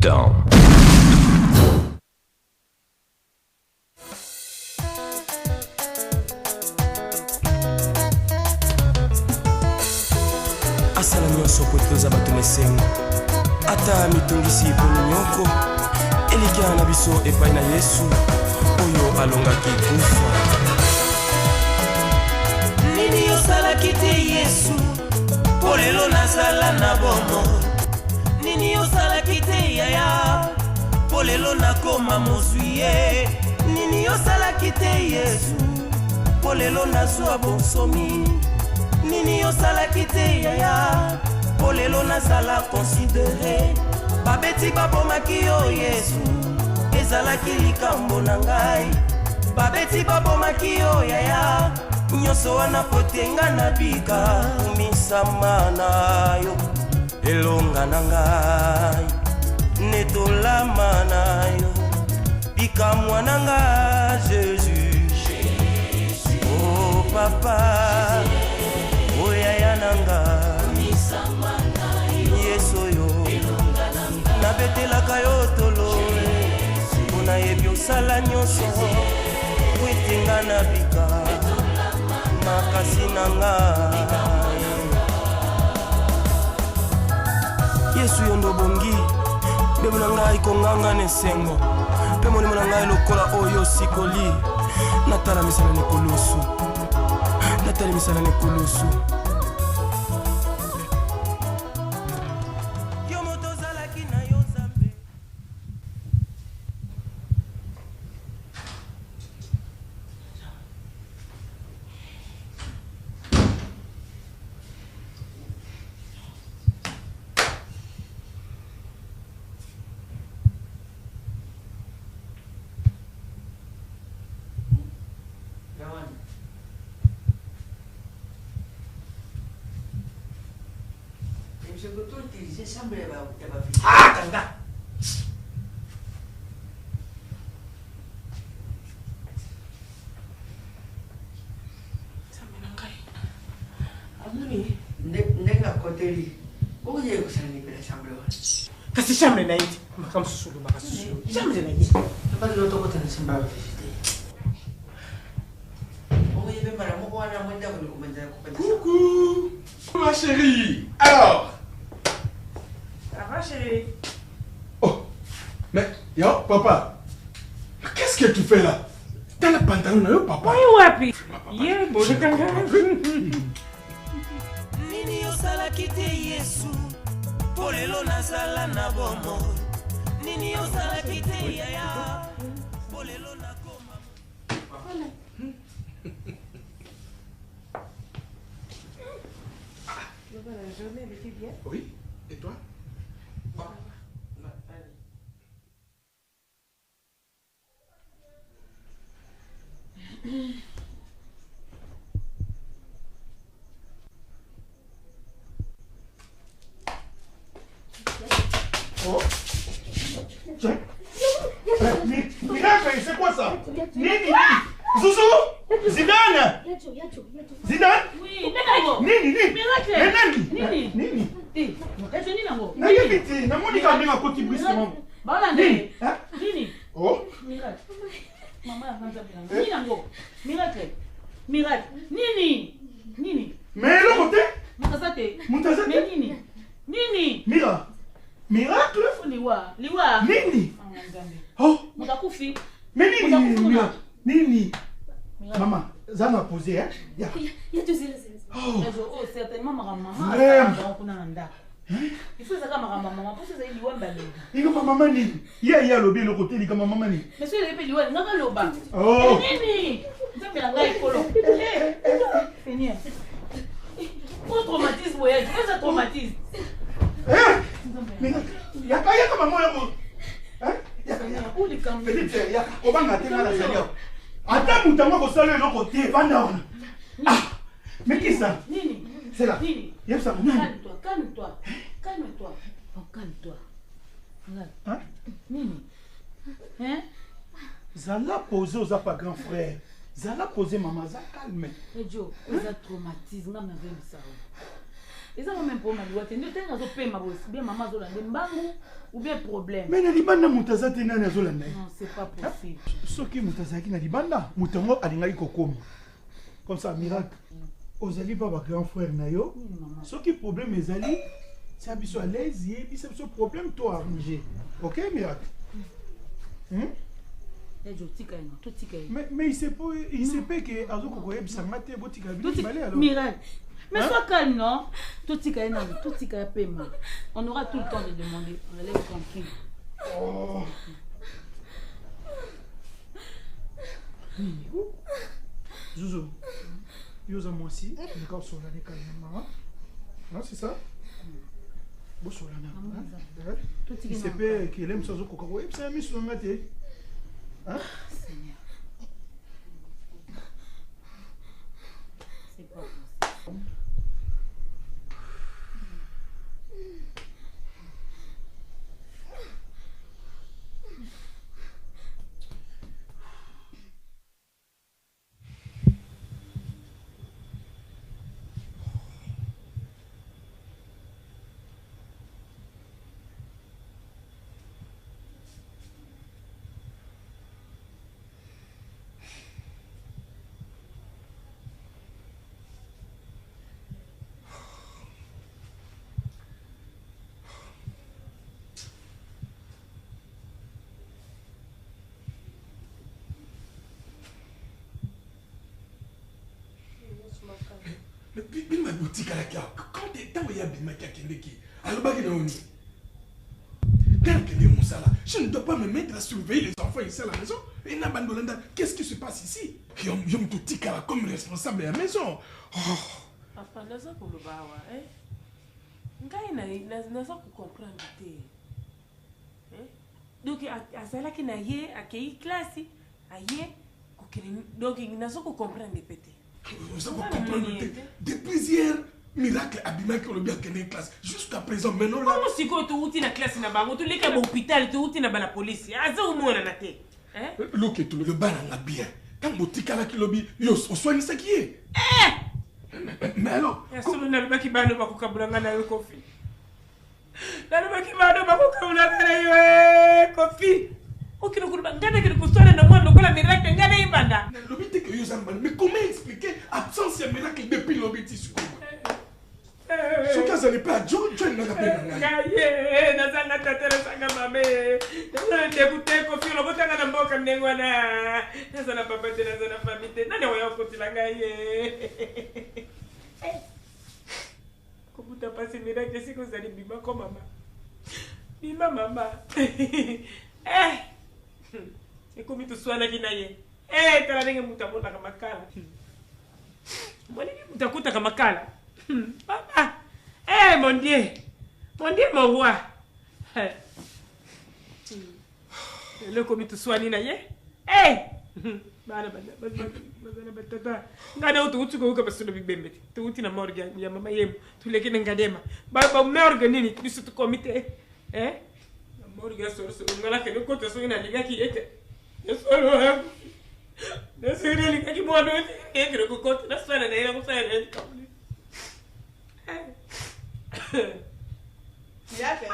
down. Asala nyonso po toza bato mesengo ata mitungisi poni nyoko elikia na biso epai na Yesu oyo alongaki kufa. Nini osalaki te Yesu po lelo nazala na bomo? Nini osalaki te yaya po lelo nakoma mozwi ye? Nini osalaki te Yesu po lelo nazwa bonsomi? Nini osalaki te yaya po lelo nazala considéré? Babeti babomaki yo Yesu ezalaki likambo na ngai. Babeti babomaki yo yaya nyonso wana potenga na bika misama na yo elonga na ngai netolama na yo bika mwana nga Jésus. Oh papa oyaya nanga Yesu yo nabetelaka yo tolo mpona yebi osala nyonso kwetenga na bika makasi na ngai. Yesu yo ndobongi bebo na ngai konganga nesengo mpe molimo na ngai lokola oyo sikoli natala misala nekolusu natala misala nekolusu. Je peux tout utiliser sans me lever. Ah, Kanga! Nenga koteli. Oye kusani bila chambre. Kasi chambre na iti. Makam susulu makasusu. Chambre na iti. Pas de l'autre côté de chambre. Oye be para mo wana mwenda kulikumenda kupenda. Coucou ma chérie. Alors Ça va chérie? oh, mais yo papa, qu'est-ce que tu fais là? T'as le pantalon là, papa? Oui, wapi? Yeah, bon, je Kanga. Nini osalaki te Yesu po lelo nazala na bomo? Nini osalaki te yaya po lelo nakoma? La journée était bien. Oui, et toi? Oh, tiens. Miracle, c'est quoi ça? Nini? Zouzou? Zidane? Zidane? Oui, d'accord. Nini? Miracle. Nini? Nini? Nini? Nini nango? Nini? Namonika ndinga koti brusquement. Bala Nini? nde. Nini? Oh. Miracle. Mama avanza bila. Nini nango? Miracle. Miracle. Nini? Nini? Mais le côté? Mutasate. Mutasate? Mais nini? Nini? Mira. Miracle? Liwa. Liwa. Nini? Ngambe. Oh. Mutakufi. Mais Nini? Mira. Nini? Maman, ça m'a posé, hein? Il y a tout ça. Oh, certainement ma maman. Vraiment? Il faut ça comme ma maman. Pour ça il y a balé. Il comme maman Nini. Il y a le côté, il comme maman Nini. Monsieur le pays liwa, n'a pas le bas. Oh. Nini? Ça me l'a gagné polo. Fini. Pour traumatisme voyage, ça traumatise. Mais il y a pas maman là. Hein? Où les caméras? Peut-être il y a comment on la Seigneur. Attends, moutango ko sala le côté vanda. Ah. Mais qui ça? Nini? C'est là. Nini? Il y a ça. Calme-toi, calme-toi. Calme-toi. Oh, calme-toi. Regarde. Hein? Nini? Hein? Zala posé aux pas grand frère. Zala posé maman, za calme. Joe, ça traumatise, on a vu ça. Et ça même pour ma loi, tu ne t'as pas payé ma bosse. Bien maman Zolande mbangu ou bien problème. Mais na libanda mutaza tena na Zolande. Non, c'est pas possible. Soki mutaza ki na libanda, mutango alingai kokomi. Comme ça miracle. Ozali pas ba grand frère na yo. Soki problème ezali, c'est biso à l'aise, et c'est ce problème toi arranger. OK miracle. Mais il sait pas que Azo Kokoye Bissamate Botika alors. Miracle. Mais sois calme, non? Tout est paiement. On aura tout le temps de demander. On allait tranquille. Oh. Zouzou. Yosa moi aussi. On va sur la calmement. Non, c'est ça? Bon sur la il sait pas qu'il aime Azo Kokoye. C'est un mis sur le matin. Hein? Seigneur. C'est pas possible. Mais puis ma boutique à la carte, quand tu es il y a Bima qui a Kendeki, alors bah qui est quand tu es Moussala, je ne dois pas me mettre à surveiller les enfants ici à la maison. Et Nabandolanda, qu'est-ce qui se passe ici? Je me dis comme responsable de la maison. Papa, je ne peux pas comprendre. Donc, à ça, qui n'a pas accueilli classe, donc il n'a pas comprendre pété. Nous avons compris depuis hier, miracle Abima qui a bien qu'une classe. Jusqu'à présent, maintenant là. Comment si tu es dans la classe, tu es à l'hôpital, tu es dans la police. Ah, ça, au moins, on a été. L'autre, tu le ban en bien. Quand tu es qui lobby, on soigne ce qui est. Mais alors. Il y a seulement un homme qui va nous faire un coffee. Un homme qui va nous faire un coffee. Ok, nous allons regarder que nous sommes dans le monde, nous allons miracle, nous allons y banda. Mais comment expliquer l'absence de miracle depuis l'obéti sur quoi? Ce cas, ça n'est pas John n'a pas fait. Comment tu as passé miracle si vous allez bima comme maman? Bima maman. Et comme tu sois là qui n'aille. Tu as rien muta mona kama kala. Mwani muta kuta kama kala. Papa. Mon Dieu. Mon roi. Le comme tu sois ni n'aille. Bana tata. Ngana utu ko ka basu no bibembe. Tu uti na morga ya mama yemu. Tu leke ngadema. Ba morga nini tu su comité. Morga so ngala ke ko to so ina liga ki ete. Eso Nasiri liga ki mo no e kiro ko ko na so na ina ko sa ina ka. Yake.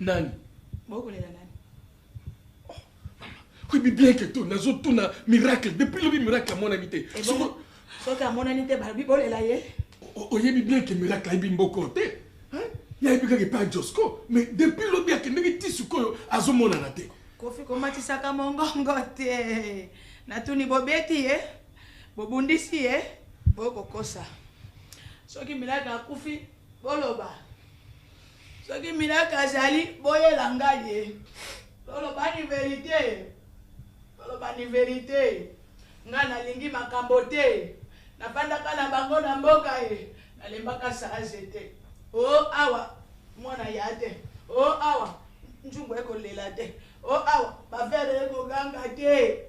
Nani? Beaucoup les nani. Oui, mais bien que tout, nous avons un miracle. Depuis le miracle à mon amité. Et bon, ce qu'à mon amité, Barbie, bon, elle a eu. Oh, il y a bien que miracle a bien beaucoup côté. Il y a bien que pas Josco. Mais depuis le bien que nous avons dit que à ce moment là. Kofi, comment tu sais comment on gote? Natuni bobeti, bobundisi, bokokosa. Ce qui miracle a Kofi, boloba. Ce qui miracle a Zali, boye langaye. Boloba ni vérité. Boloba ni vérité. Ngana lingi makambote. Napanda kana bango na mboka nalembaka saazete. Oh awa mwana yate. Oh awa njungu eko lela te. Oh awa bafere eko ganga te.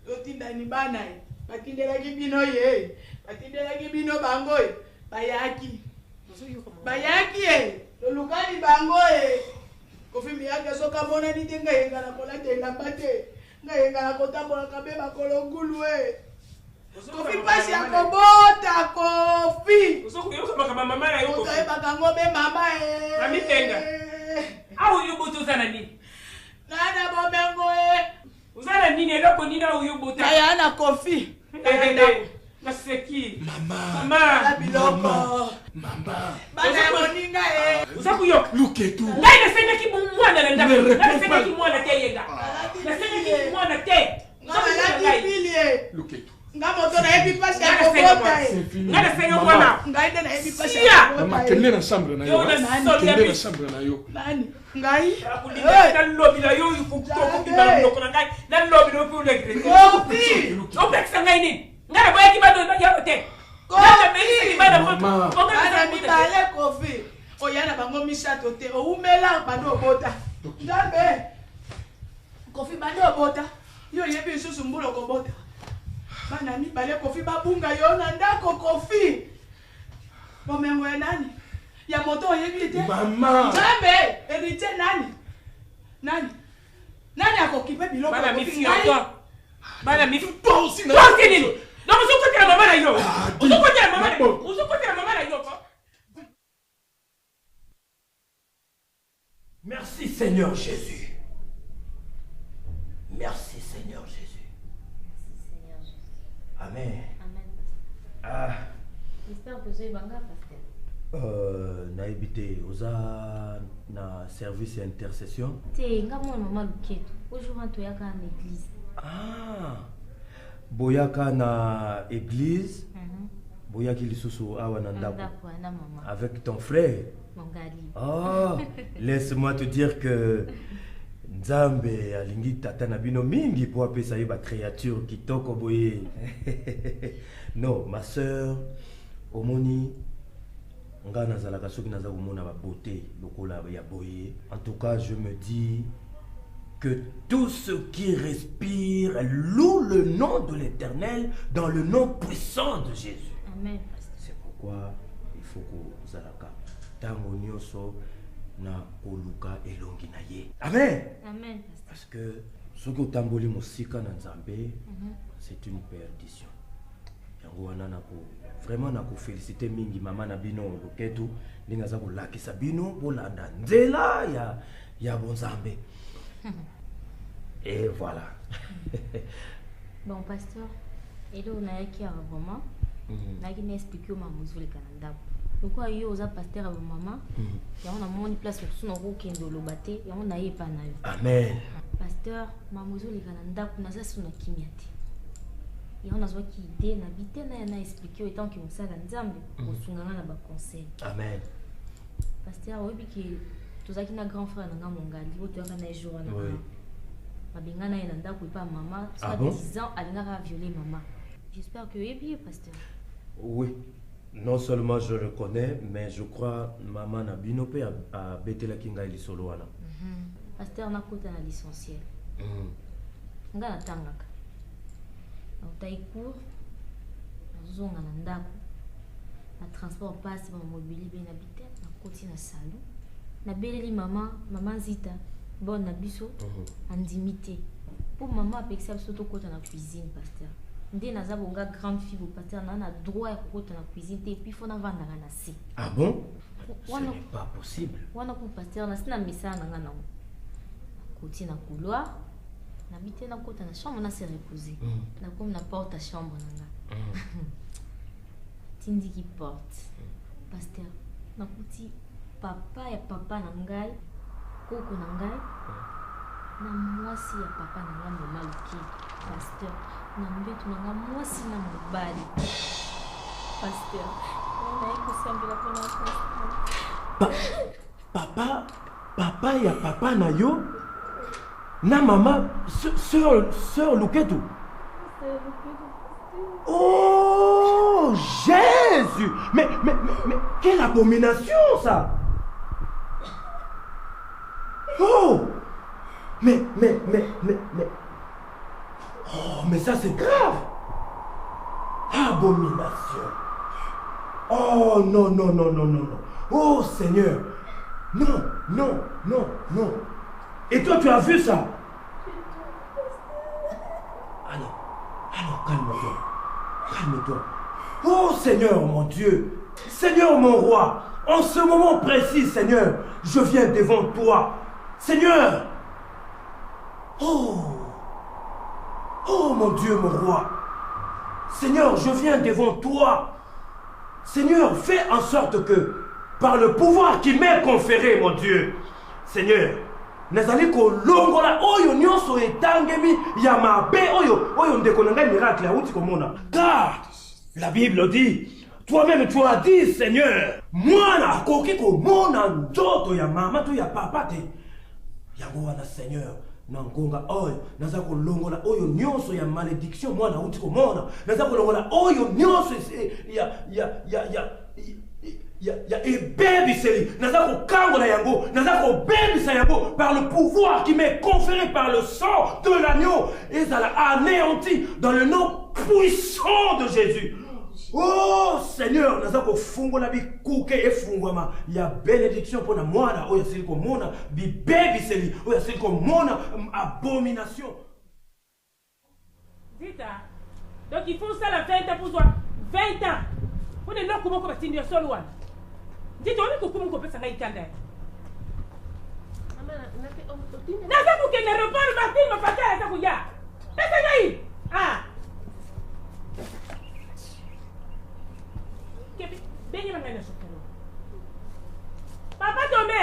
Yotinda ni bana batindela kibino ye. Batindela kibino bango bayaki. Bayaki lolukani bango Kofi miyake soka mona ni denga yenga na kola tenga mbate. Nga yenga na kotambola kabeba kolongulu Kofi pasi ya kobota Kofi. Usoku yoka baka mama na yo Kofi. Utoe baka ngobe mama Mami tenga. Au yubutu sana nini? Nana bomengo Uzana nini eloko nini au yubutu? Kaya ana Kofi. Naseki. Mama. Biloko. Mama. Bana moninga Usaku yoka. Luketu. Ngai nasema ki mwana na ndako. Nasema ki mwana te yenga. Nasema ki mwana te. Ngala dipilie. Luketu. Ngamoto na epi pasi ya kobota Ngana senga mwana. Ngai de na epi pasi ya kobota. Mama kende na chambre na yo. Kende na chambre na yo. Nani? Ngai. Na lobi na yo yuko kibalo ndoko na ngai. Na lobi no pu le gré. Kofi. Opeksa ngai nini? Ngana boya ki bado ya hotel. Ngana meli ki bado moto. Ngana mibale Kofi. Oyana bango misato te. Oumela bando obota. Ndambe. Kofi bando obota. Yo yebi susu mbulo kobota. Bana mibale Kofi babunga yo na ndako Kofi. Bomengo ya nani? Ya moto yebi te. Mama. Ndambe. Erite nani? Nani? Nani akokipe biloko Bana mi Kofi? fi toi. Bana mi fi Toi aussi na. toi c'est nini? Donc uso côté la maman na yo. Uso côté la maman. Uso côté la maman na yo. Merci Seigneur Jésus. Merci Seigneur Jésus. Seigneur Jésus. Amen. Amen. Ah, J'espère que c'est banga pasteur. naibite oza na service intercession. Te nga mwana mama Luketu. Aujourd'hui to yaka na église. Ah. Boyaka na église. Boyaki lisusu awa na ndako. Ndako na mama. Avec ton frère. Mongali. Ah, laisse-moi te dire que Nzambe alingi tata na bino mingi po apesa ye ba créature kitoko boye. Non, ma sœur, omoni nga nazalaka soki naza komona ba beauté lokola ya boye. En tout cas, je me dis que tout ce qui respire loue le nom de l'Éternel dans le nom puissant de Jésus. Amen. C'est pourquoi il faut que zalaka tango nyonso na koluka elongi na ye. Amen. Amen. Parce que ce que tamboli mosika na Nzambe, c'est une perdition. Yango wana na ko vraiment na ko féliciter mingi mama na bino Luketu ninga za ko lakisa bino bolanda nzela ya bonzambe. Et voilà. Bon pasteur, elo na yaki ya vraiment. Na ki n'expliquer ma muzule kananda. Pourquoi yo oza pasteur à maman? Yango na moni place pour son ro kendo lobate, yango na yepa na yo. Amen. Pasteur, ma muzule kananda kuna za suna kimiate. Yango na zo ki idée na bité na expliquer autant que musala nzambe osunganga na ba conseil. Amen. Pasteur, oyebi ki tozaki na grand frère nanga mongali bo toyaka na jour na mabenga na ye na ndako epa mama soit 10 ans alingaka violer maman. J'espère que oyebi pasteur. Oui. Non seulement je le connais, mais je crois maman Nabino pe a betela kinga lisolo wana. Pasteur na kota na l'essentiel. Nga na tangaka. Na utai cours. Na zonga na ndako. Na transport passe ba mobili be na bité na koti na salon. Na beleli maman Zita bonne na biso andimité. Pour maman apexia biso to kota na cuisine pasteur. Ndé naza bonga grande fille au pasteur na droit ya kokota na cuisine te puis fona vanda na si. Ah bon? Ce n'est pas possible. Wana ko pasteur na sina mesa na nga na koti na couloir na bité na kota na chambre na se reposer. Na comme na porte à chambre na nga. Tindi ki porte. Pasteur na kuti papa ya papa na ngai koko na ngai na mwasi ya papa na ngai mama Luketu. Pasteur na mbetu na nga mwasi na mobali. Pasteur na iko sambela pona Papa ya papa na yo na maman sœur Luketu. Oh Jésus! Mais quelle abomination ça! Oh! Mais oh, mais ça c'est grave! Abomination! Oh non! Oh Seigneur! Non! Et toi, tu as vu ça? Alors, calme-toi. Calme-toi. Oh Seigneur, mon Dieu. Seigneur, mon roi. En ce moment précis, Seigneur, je viens devant toi. Seigneur. Oh mon Dieu, mon roi. Seigneur, je viens devant toi. Seigneur, fais en sorte que, par le pouvoir qui m'est conféré, mon Dieu, Seigneur, nazali kolongola oyo nyonso etangemi ya mabe oyo ndekonanga miracle ya uti komona. Car la Bible dit, toi-même tu as dit, Seigneur, mwana akoki komona ndoto ya mama to ya papa te. Yango wana, Seigneur, nangonga oyo naza kolongola oyo nyonso ya malédiction mwana uti komona. Naza kolongola oyo nyonso ya ebebiseli. Naza kokangola yango, naza kobebisa yango par le pouvoir qui m'est conféré par le sang de l'agneau. Et ça l'a anéanti dans le nom puissant de Jésus. Oh Seigneur, naza kofungola bikuke efungwama ya bénédiction pour na mwana oyo asili komona bibebiseli oyo asili komona abomination. Dita, donc il faut ça la 20 ans pour toi. 20 ans. On est là comment on va tenir seul one. Dita, on est comment on peut s'en ikanda. Naza kukenda report Martin mafaka za kuya. Pesa ngai. Ah. Benye mangana sokero. Papa Tomé.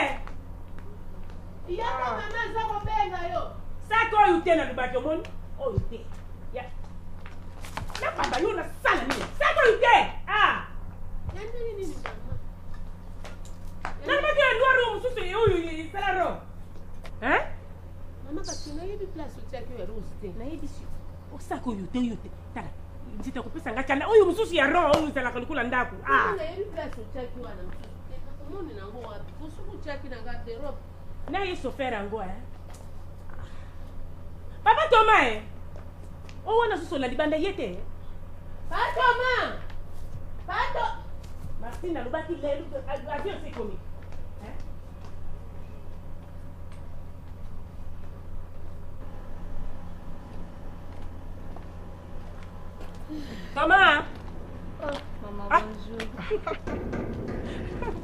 Ya mama za ko benga yo. Sako yutena lubaki omoni. Oh yute. Ya. Na papa yo na sala ni. Sako yute. Ah. Nini mama. Na mama ya ndwaro mususu oyo sala ro. Hein? Mama kasi na yebi place utia ke rose te. Na yebi si. O sako yute. Tala. Ndita kupesa ngachana oyo mususu ya ro oyo sala kalikula ndaku. Ah. Na yebi place utia ke wana mususu. Omoni nango wapi? Kusuku utia ke na garde robe. Na yeso fera ngo Papa Thomas o wana susu la libanda yete. Papa Thomas. Papa Martina lubaki lelu avion c'est commis. Thomas. Oh, maman, bonjour.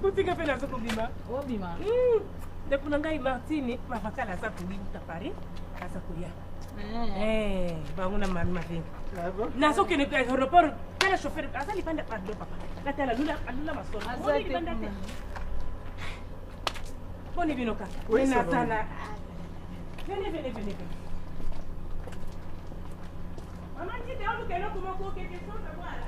Kuti ka pena soko bima. Oh, bima. Depuis ngai Martine mafakala sa kuli tapari asa kuya. Banguna mami mavinga. Na soko ne ka report kala chauffeur asa lipanda pardon papa. La tala lula masono. Azati lipanda te. Boni binoka. Oui, na tala. Venez. Maman dit dehors que l'on comment quelque chose à voir là.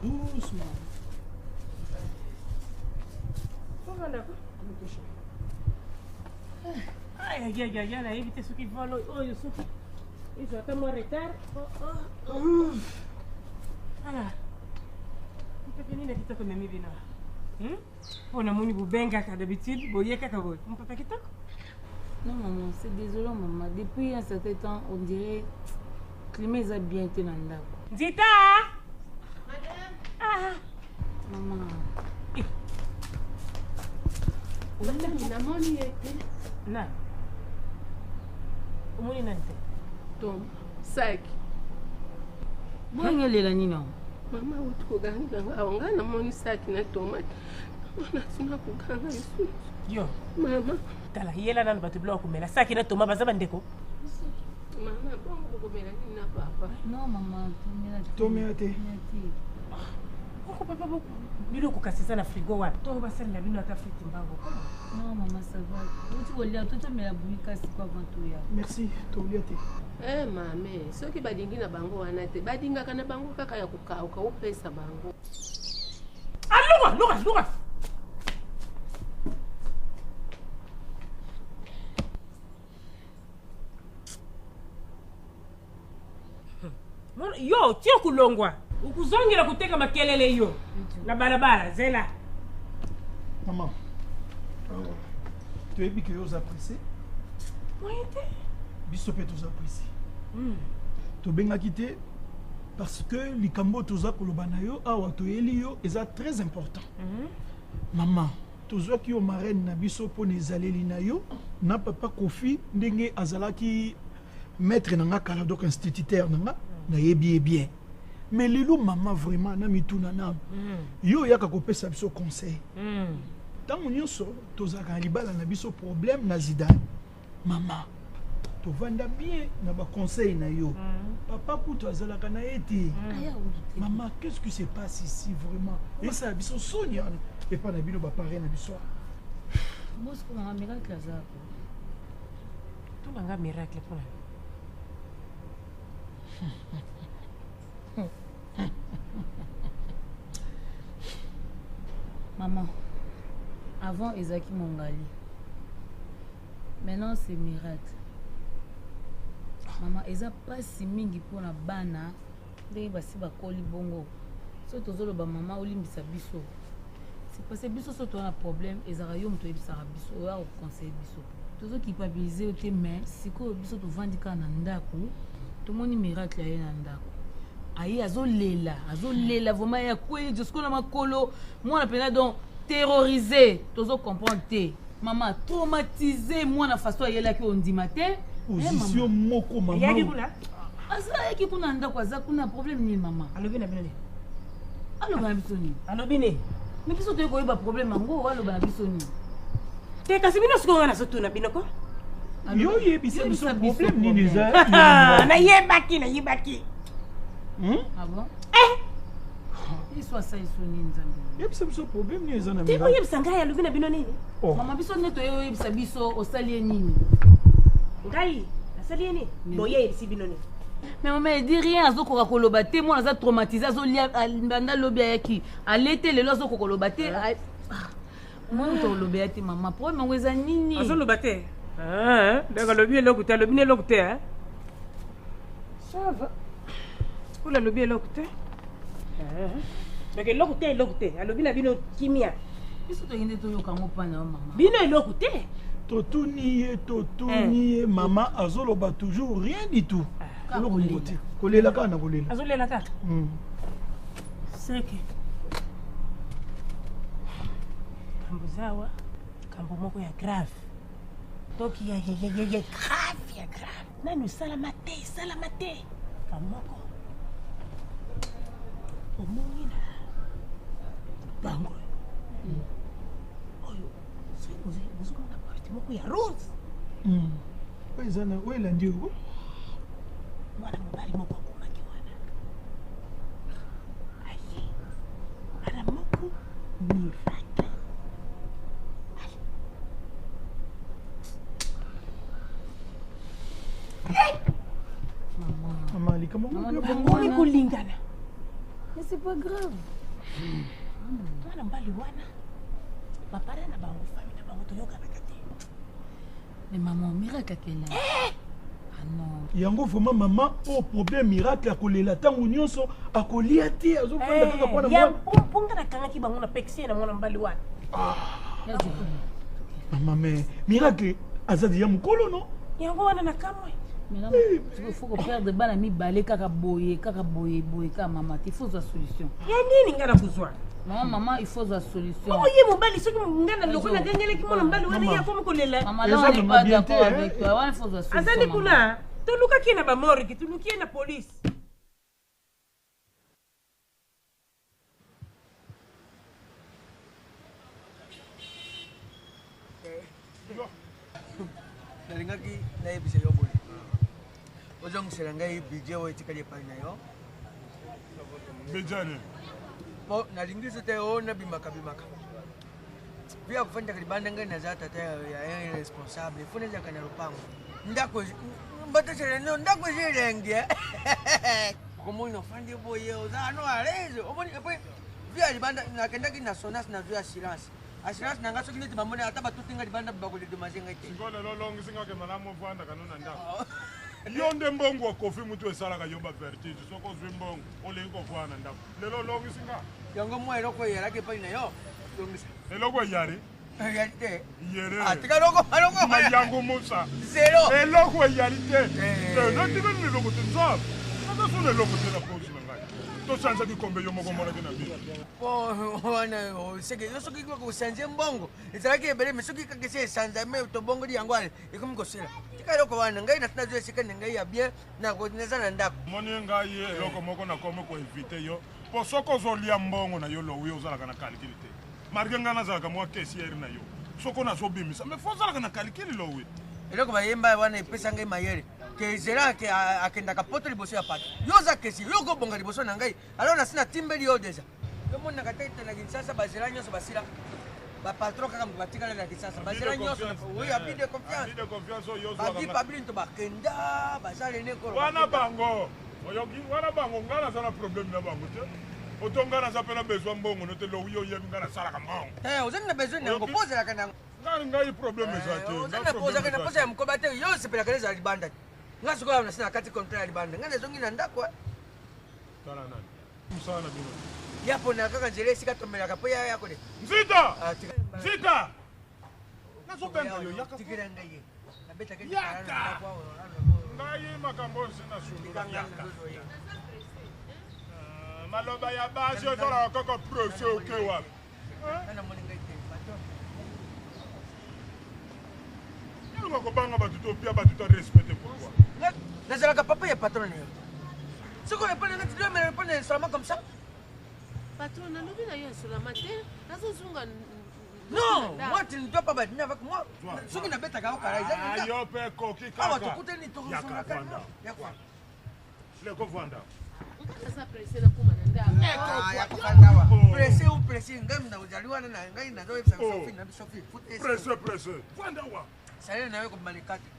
Doucement. Comment d'accord? Aïe, là, évitez ceux qui volent. Oh, ils ont tellement retard. Voilà. Tu peux venir à comme mes vina. On a mon benga d'habitude, boyer kaka boy. Mon papa qui toque? Non maman, c'est désolant maman. Depuis un certain temps, on dirait que les maisons bien été dans le lac. Dita! Madame! Ah! Maman. Namoni ete. Na. Omoni nante. Tom, sac. Bonne lela nino. Mama utukuganga ngaonga namoni sac na tomate. Mama sina kuganga isu. Yo. Mama. Tala yela nanu batu block kumela sac na tomate bazaba ndeko. Mama bongo kumela nina papa. Non maman, Tomé ate. Pourquoi papa beaucoup? Bilo kukasisa na frigo wa. To basali na bino ata frite mbango. Non maman ça va. Tu veux dire tout mais la bouillie casse quoi avant tout ya. Merci, Tomé ate. Mame, soki badingi na bango wana te. Badingaka na bango kaka ya kukauka upesa bango. Luka. Yo, tio kulongwa. Ukuzongira kuteka makelele hiyo. Na barabara, zela. Maman. Tu es bien que vous appréciez? Moi, Biso peut vous apprécier. Tu bien quitté. parce que likambo toza koloba na yo awa toyeli yo eza très important. Maman, tozwaki yo marraine na biso pona ezaleli na yo na papa Kofi ndenge azalaki maître na nga kala donc instituteur na nga na yebi bien. Mais lelo maman vraiment na mituna na yo yaka kopesa biso conseil. Tango nyonso tozaka libala na biso problème na Zidane. Maman, to vanda bien na ba conseil na yo. Papa Pouto azalaka na eti. Maman, qu'est-ce qui se passe ici vraiment? Et ça biso sonia et pas na bino ba paré na biso. Moi ce qu'on a miracle là. Tout manga miracle pour Maman, avant Ezaki Mongali. Maintenant c'est miracle. Maman, Eza pas si mingi pour na bana. Ndenge basi bakoli bongo. So tozolo ba maman olimbisa biso. C'est parce que biso so to na problème ezaka yo mto ebisa biso ya au conseil biso. Tozo culpabiliser te mais siko biso to vandika na ndako. Tomoni miracle ya na ndako. Aïe azolela vraiment ya kweli jusqu'au na makolo moi na pena donc terrorisé tozo comprendre te maman traumatisé moi na façon yela ki ondima te position moko maman yaki kula asa yaki kuna ndako aza kuna problème ni maman alobi na bino ni aloba na biso ni alobi ni mais biso to ko yeba problème ngo aloba na biso ni te kasi bino siko ngana sotu na bino ko yo yebisa biso problème nini za na yebaki ah bon il soit ça il sonne nzambe yebisa biso problème ni eza na te ko yebisa ngai alobi na bino nini mama biso neto yo yebisa biso osali nini ngai asali nini boye yebisi bino nini mais maman elle dit rien azokoka koloba te moi naza traumatisé azolia banda lobi ayaki alete lelo azokoka koloba te moi to lobi ati maman problème ngo eza nini azoloba te donc alobi eloko te alobi eloko te ça va ola alobi eloko te donc eloko te alobi na bino kimia biso toyende toyoka ngo pana mama bino eloko te totuni ye maman azoloba toujours rien du tout eloko moko te kolela kaka na kolela azolela kaka seke kambo zawa kambo moko ya grave toki ya grave nanu salama te kamoko omoni na bango oyo ozomona parti moko ya rose ezana oyelandi oko mwana mobali moko akomaki wana aye mwana moko miracle maman likambo bangomi kolingana mais c'est pas grave mwana mobali wana bapara na bango fami na bango toyokanaka te mais maman miracle akela non yango vraiment maman au problème miracle akolela ntango nyonso akolia te azofanda kaka mpona ya mponga nakangaki bango na pexie na mwana mobali wana mama mais miracle aza deja mokolo no yango wana na kamwe il faut qu'on perde bana mibale kaka boye kaka mama il faut la solution ya nini ngana kuzwa maman il faut la solution oye mobali soki ngana loko na gangeleki mwana mobali wana ya komi kolela maman là on n'est pas d'accord avec toi il faut la solution azali kuna tolukaki na bamoriki tolukie na polisi nalingaki nayebisa yo boye ozongisela ngai budget oyo etikali epai na yo bejane po nalingisi te o nabimaka via kufandaka libanda ngai naza tata ya irresponsable funa ezaka na lopango ndako mbatosela ndako zilenge komoni nofandi boye oza no aleze omoni epe via libanda nakendaki na sonas na via assurance nanga soki neti bamoni ata batutinga libanda bakoledemage ngai te sikoyo lelo longi singakenda na mofanda kanona ndako yo nde mbongo wa kofi mutu esalaka yo bavertige soko ozwi mbongo olingi kofwana ndako lelo longi singa yango mwa eloko eyalaki epai na yo longisa eloko eyali eyali te yere atika loko mayango musa zero eloko eyali te notibeni leloko te nzambe nakasuna eloko te na posi na ngai tosanza kikombe yo moko mona kina bi wana seke yo soki ko sanje mbongo ezalaki ebele me soki kakese sanza me to bongo di yango ale ikumikosela tika loko wana ngai na tnazo esika ngai ya bien na ko neza na ndako moni ngai eloko moko na komo ko invite yo po soko zolia mbongo na yo lowi ozalaka na calcul te marge ngana zalaka mwa caissier na yo soko na zo bimisa me fo zalaka na calcul lowi eloko bayemba wana epesa ngai mayele ke zela ke akendaka poto liboso ya pato yo za kesi yo ko bonga liboso na ngai alors na sina timbeli yo deja yo mona katete na Kinshasa bazela nyonso basila ba patron kaka batikala na Kinshasa bazela nyonso oui abi de confiance yo zo ba pabli to bakenda bazale ne ko wana bango oyoki wana bango ngana sana problème na bango te otongana za pena besoin mbongo no te lo yo yebi ngana sala ka mbongo ozana besoin na ko poser kana ngai problème za te ozana poser kana poser ya mkoba te yo sepela kana libanda nga sikola na sina kati contrat libanda nga nezongi na ndako tala nani musana bino yapo na kaka njele sika tomelaka po ya yako de nzita nazo benda yo yaka tikira ngai na beta ke yaka ngai makambo sina sulu yaka maloba ya basi ozola kaka presse okewa na moninga ite Nunca kobanga batuto pia batuto respecter pourquoi nazalaka papa ya patron yo soko répondre ngati do me répondre seulement comme ça patron nalobi na yo seulement te nazozunga non moi tu ne dois pas battre avec moi soki na betaka o kara izali yo pe koki kaka awa tukuteni tozonga kana ya kwa le kovanda ngasa presse na kuma na ndako ya kufanda wa presse ou presse ngam na ujaliwa na ngai na do epsa sofi na sofi presse vanda wa sale na yo ko malikati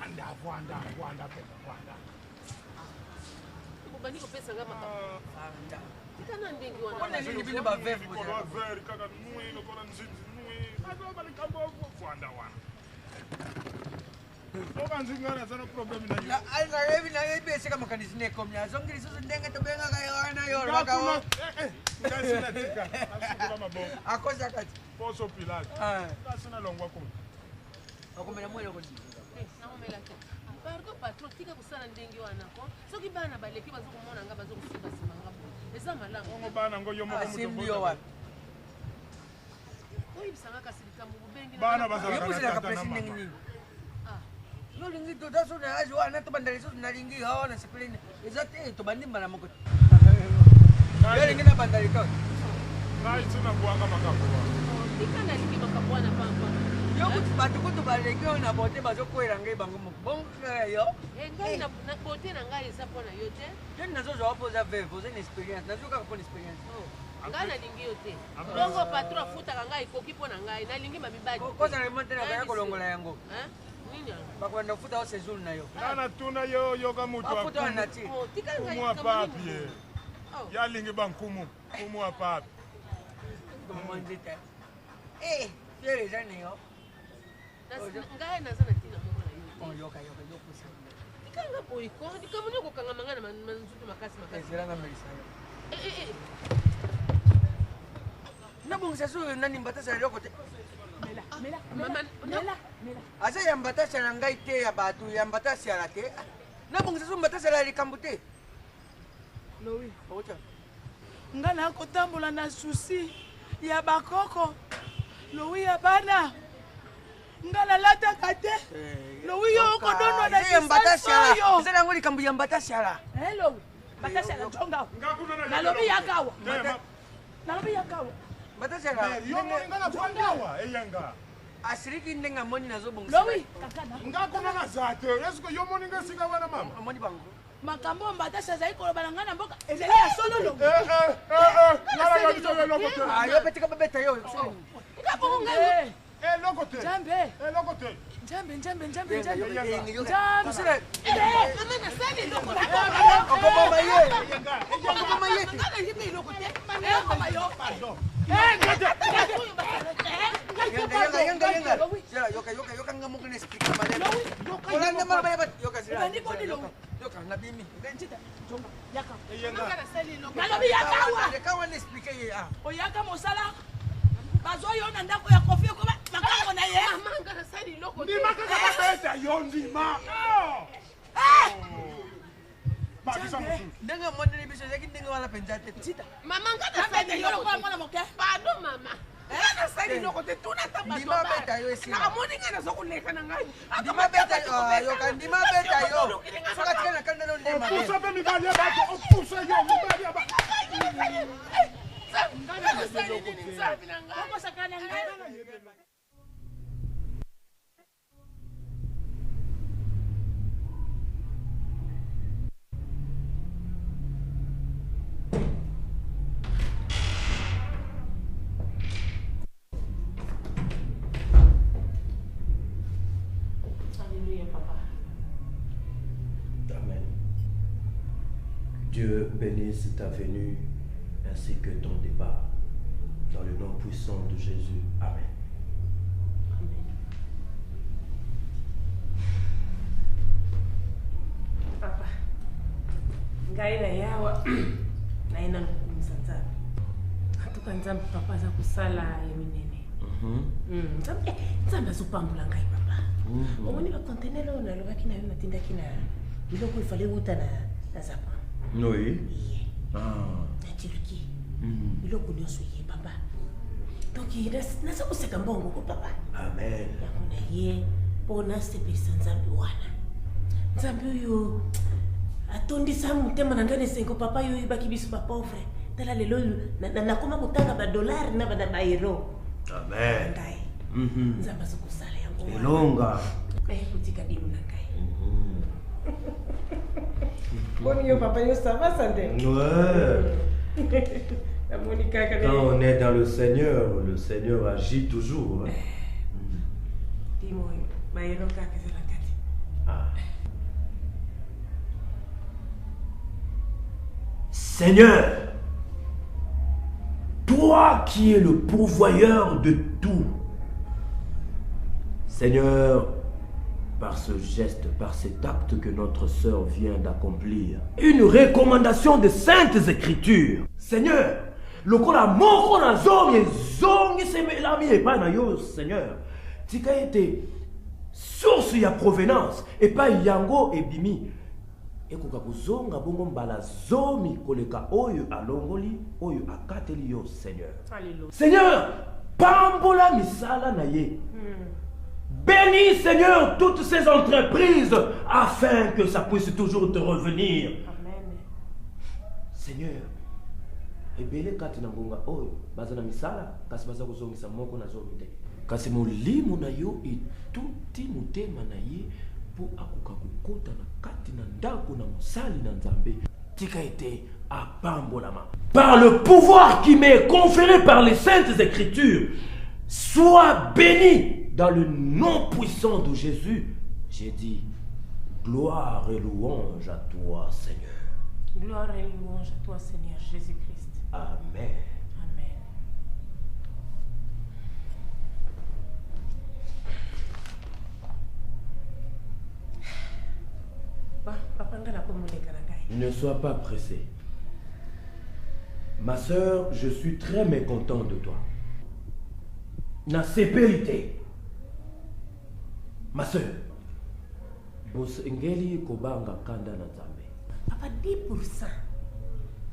Wanda. Kubani kopesa ngama Wanda. Kana ndingi wana. Wana nini bile ba verre ko ba verre kaka nui no kona nzinzi nui. Ado bali kambo Wanda wana. Oba nzingana sana problem na yo. Ainga yebi na yebi esika makanisine komnya. Zongiri susu ndenga to benga ga yana yo baka wo. Ngasina tika. Ngasina mabongo. Akoza kati. Poso pilati. Ngasina longwa ko. Akomela mwele ko. Pardon patron tika kusana ndenge wana ko soki bana baleki bazokomona nga bazokusiba sima ngabo eza malamu ngo bana ngo yo moko mutombo wa oyi bisanga kasibika mu bubengi bana bazala ka presi ndenge nini yo lingi to daso na ajo wana to bandali so na lingi hawa na sipelini eza te to bandimba na moko yo lingi na bandali ka ngai tsina kuanga makapo tika na lingi makapo na pampa yo kuti batukutu balekio na bote bazokwela ngai bango mokubonga yo ngai na bote na ngai eza mpona yo te yo nazozwa poza veve oza na expérience nazokaka mpona expérience ngai nalingi yo te bongo patron afutaka ngai koki mpona ngai nalingi mabibali kozala remonte na kaya kolongola yango nini bakwenda kufuta o séjour na yo nana tuna yo yoka mutu afuta na ti kumu wa papi yalingi bankumu kumu wa papi kumonjita fiere eza na yo ngai naza na ntina moko na yo yoka yokusa tikanga boyiko likambo nini kokangamanga na manzutu makasi ezalanga melisa yo nabongisa so nani mbatasa ya loko te aza ya mbatasa na ngai te ya bato ya mbatasa ya te nabongisa so mbatasa ya likambo te lowi nga nakotambola na susi ya bakoko lowi ya bana nga nalataka te lowi yo okodonwa na kisasoyo eza yango likambo ya mbatasiala lowi mbatasiala ntonga nalobi yakawa nalobi yakawa mbatasiala yongolingana twandawa eyanga asiriki ndenge amoni nazobongisa lowi kakana ngakonanga za te eske yo moninga esika wana mama amoni bango makambo mbatasi azali koloba na ngai na mboka ezali ya solo lowi yo petika babeta yo ngabongo ngai eloko te Njambe. Eloko te. Njambe. mama nasali eloko okoboma ye yoka nga moko naexplike malema olanda maloba ya bato yoka nabimi nalobi yakawa naexplike ye oyaka mosala bazoyona ndako ya kofi okoba makango na ye manga nasali eloko ndima kaka babeta yo ndima bakisa mosusu ndenge mondeli biso ezalaki ndenge wana mpenza te mama nga nasali lokola mwana moke pardon mama nga nasali loko te tuna ta ndima beta yo esila nakamoni ngai nazokoleka na ngai ndima beta yoka ndima beta yo soka tika na kanda no ndema opusa mpe mibali ya bato opusa yo mibali ya bato nga nasali nini nzambi na ngai okosakana ngai Dieu bénisse ta venue ainsi que ton départ. Dans le nom puissant de Jésus. Amen. Papa, ngai na yawa naenda kukumisa nzambe. Hatuka nzambe papa aza kusala ya minene. Nzambe azopambola ngai papa. Omoni bakontenele oyo nalobaki na yo natindaki na biloko efale wuta na Japon. Oui. Na Turquie. Biloko nyonso ye papa. Donc nasa koseka mbongo ko papa. Amen. Yango na ye mpo nasepelisa nzambe wana. Nzambe oyo atondisa motema na ngai esengo papa oyo oyebaki biso bapauvre. Tala lelo nakoma kotanga badolari na baeuro. Amen. Ngai. Nzambe azokosala yango. Elonga. Kotika bimu na ngai. Bon, yo papa, yo ça va, Sandé? Ouais. Quand on est dans le Seigneur agit toujours. Dis-moi, Seigneur, toi qui es le pourvoyeur de tout, Seigneur, par ce geste, par cet acte que notre sœur vient d'accomplir, une recommandation de saintes écritures. Seigneur, lokola moko na zomi zongi semelami epai na yo, Seigneur, tika ete source ya provenance epai yango ebimi ekoka kozonga bongo mbala zomi koleka oyo alongoli oyo akateli yo, Seigneur. Alléluia. Seigneur, pambola misala na ye. Bénis, Seigneur, toutes ces entreprises afin que ça puisse toujours te revenir. Amen. Seigneur, ebele kati na ngonga oyo baza na misala kasi baza kozongisa moko na zomi te. Kasi molimo na yo etuti motema na ye po akoka kokota na kati na ndako na mosali na Nzambe. Tika ete apambolama. Par le pouvoir qui m'est conféré par les saintes écritures, sois béni. Dans le nom puissant de Jésus, j'ai dit, gloire et louange à toi, Seigneur. Gloire et louange à toi, Seigneur Jésus-Christ. Amen. Amen. Ne sois pas pressé. Ma sœur, je suis très mécontent de toi. Na sépérité. Ma sœur, bos engeli kobanga kanda na Nzambe. Papa 10%.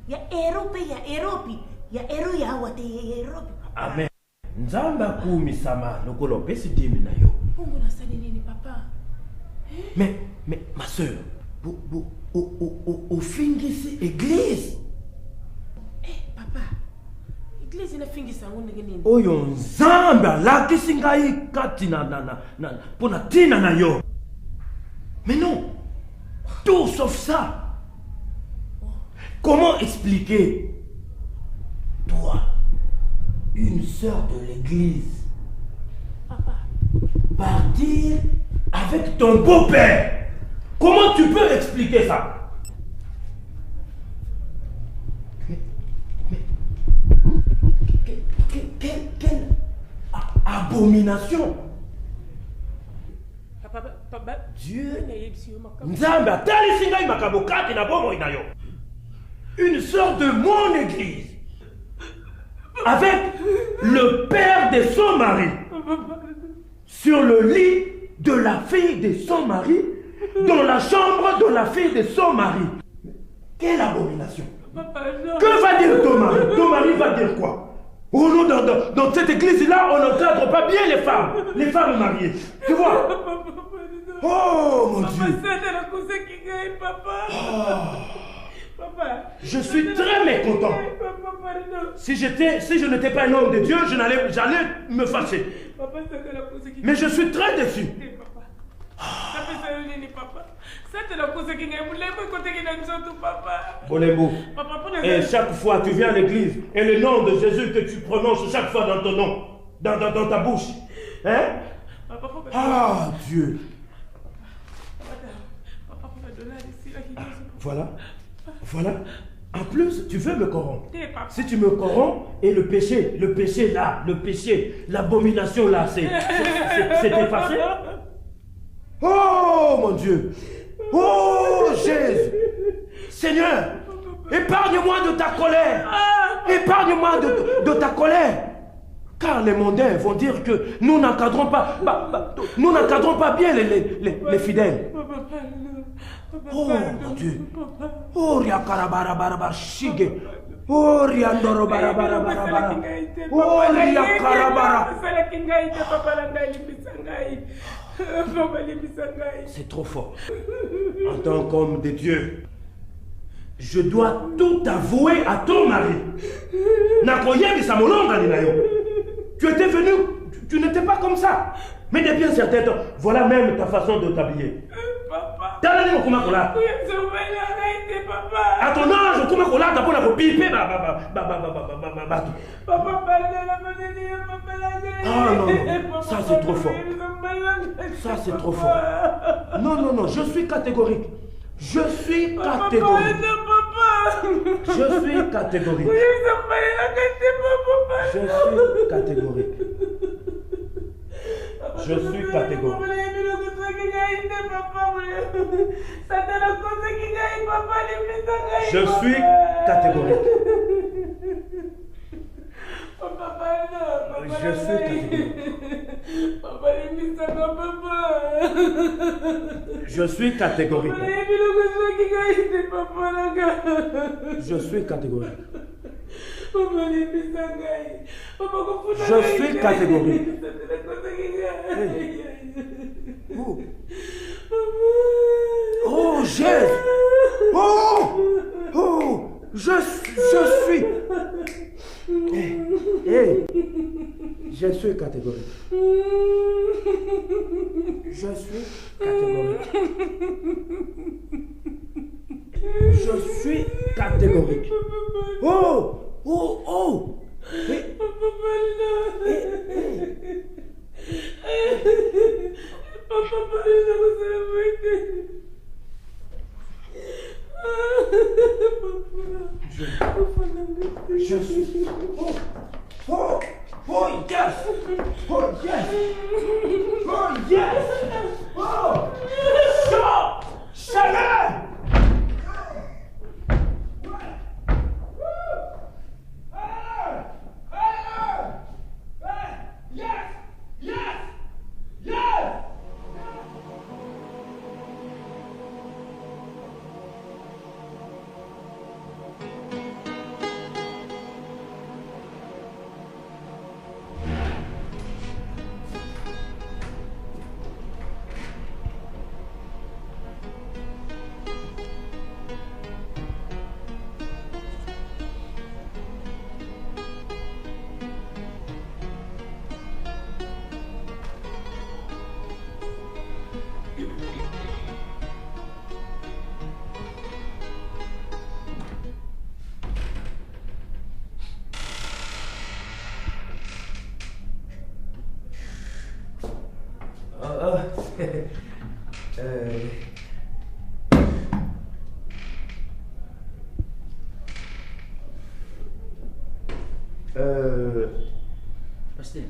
Ya Europe, ya Ero ya wate ya Europe. Amen. Nzambe akumisama lokolo pesi dimi na yo. Bongo na sali nini papa? Mais ma sœur, au fingisi église. Papa. Église na fingisa ngone nini? Oyo Nzambe alakisi ngai kati na pona tina na yo. Mais non, tout sauf ça. Comment expliquer, toi, une sœur de l'église, papa, partir avec ton beau-père? Comment tu peux expliquer ça? Quelle abomination! Papa, Dieu Nzambe atalisi ngai makambo kati na bomoi na yo. Une sœur de mon église avec le père de son mari sur le lit de la fille de son mari, dans la chambre de la fille de son mari. Quelle abomination. Papa, non. Que va dire ton mari? Ton mari va dire quoi? Oh non, dans cette église-là, on n'encadre pas bien les femmes mariées. Tu vois? Oh mon Dieu. Papa. Je suis très mécontent. Si je n'étais pas un homme de Dieu, j'allais me fâcher. Mais je suis très déçu. Bolembo, et chaque fois tu viens à l'église et le nom de Jésus que tu prononces chaque fois dans ton nom, dans ta bouche, hein? Ah Dieu. Voilà. En plus, tu veux me corrompre. Si tu me corromps, et le péché là, l'abomination là, c'est effacé. Oh mon Dieu. Oh Jésus. Seigneur, épargne-moi de ta colère. Épargne-moi de ta colère. Car les mondains vont dire que nous n'encadrons pas, bien les fidèles. Oh mon Dieu. Oh Riakarabara Shige. Oh Riandoro Barabara. Oh Riakarabara. C'est trop fort. En tant qu'homme de Dieu, je dois tout avouer à ton mari. Tu étais venu, tu n'étais pas comme ça. Mais depuis un certain temps, voilà même ta façon de t'habiller. À ton âge, comment on l'a d'abord à piper. Ah non, ça c'est trop fort. Ça c'est trop fort. Non, je suis catégorique. Je suis catégorique. Je suis catégorique. Oh Jésus. Je suis catégorique. Oh. Je suis. Oh yes! Chaleur! Pasteur.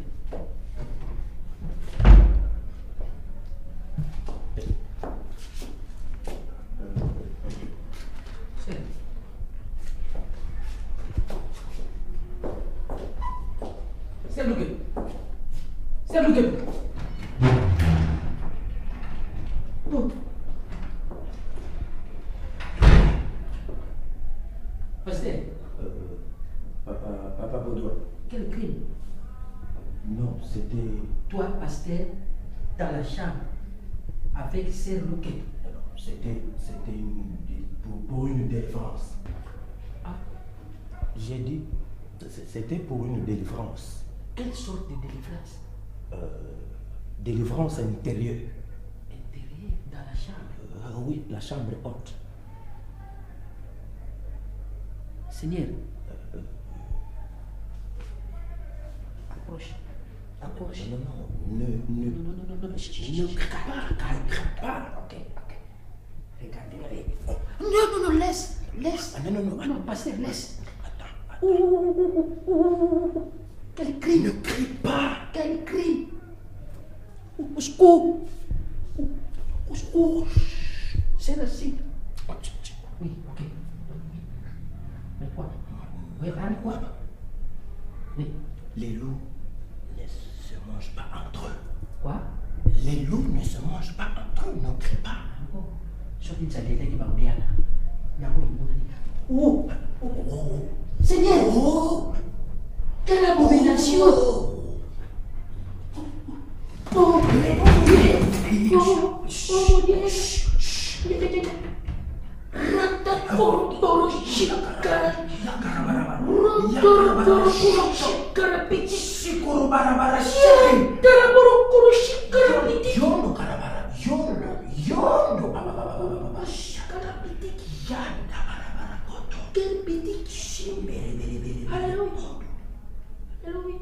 C'est le c'était... Toi, pasteur, dans la chambre, avec Sœur Loquet. C'était pour une délivrance. Ah. J'ai dit, c'était pour une délivrance. Quelle sorte de délivrance? Délivrance intérieure. Intérieure, dans la chambre? Oui, la chambre haute. Seigneur, approche. Approche. Non, ne crie pas. Ok. Regardez. Non, laisse. Non, pasteur, laisse. Attends. Quel cri? Ne crie pas. Quel cri? Au secours. Au secours. C'est le signe. Oui, ok. Mais quoi? Oui, quoi? Oui. Les loups ne se mangent pas entre eux. Quoi? Les loups ne se mangent pas entre eux, ne crie pas. Oh! Seigneur! Oh! Quelle abomination! Oh mon Dieu! Ratatoro shikara. Ratatoro shikara piti. Shikoro barabara shikara. Taraboro shikara piti. Yondo karabara. Yondo baba. Shikara piti. Yanda barabara koto. Quel piti. Shimbere. Alléluia. Alléluia.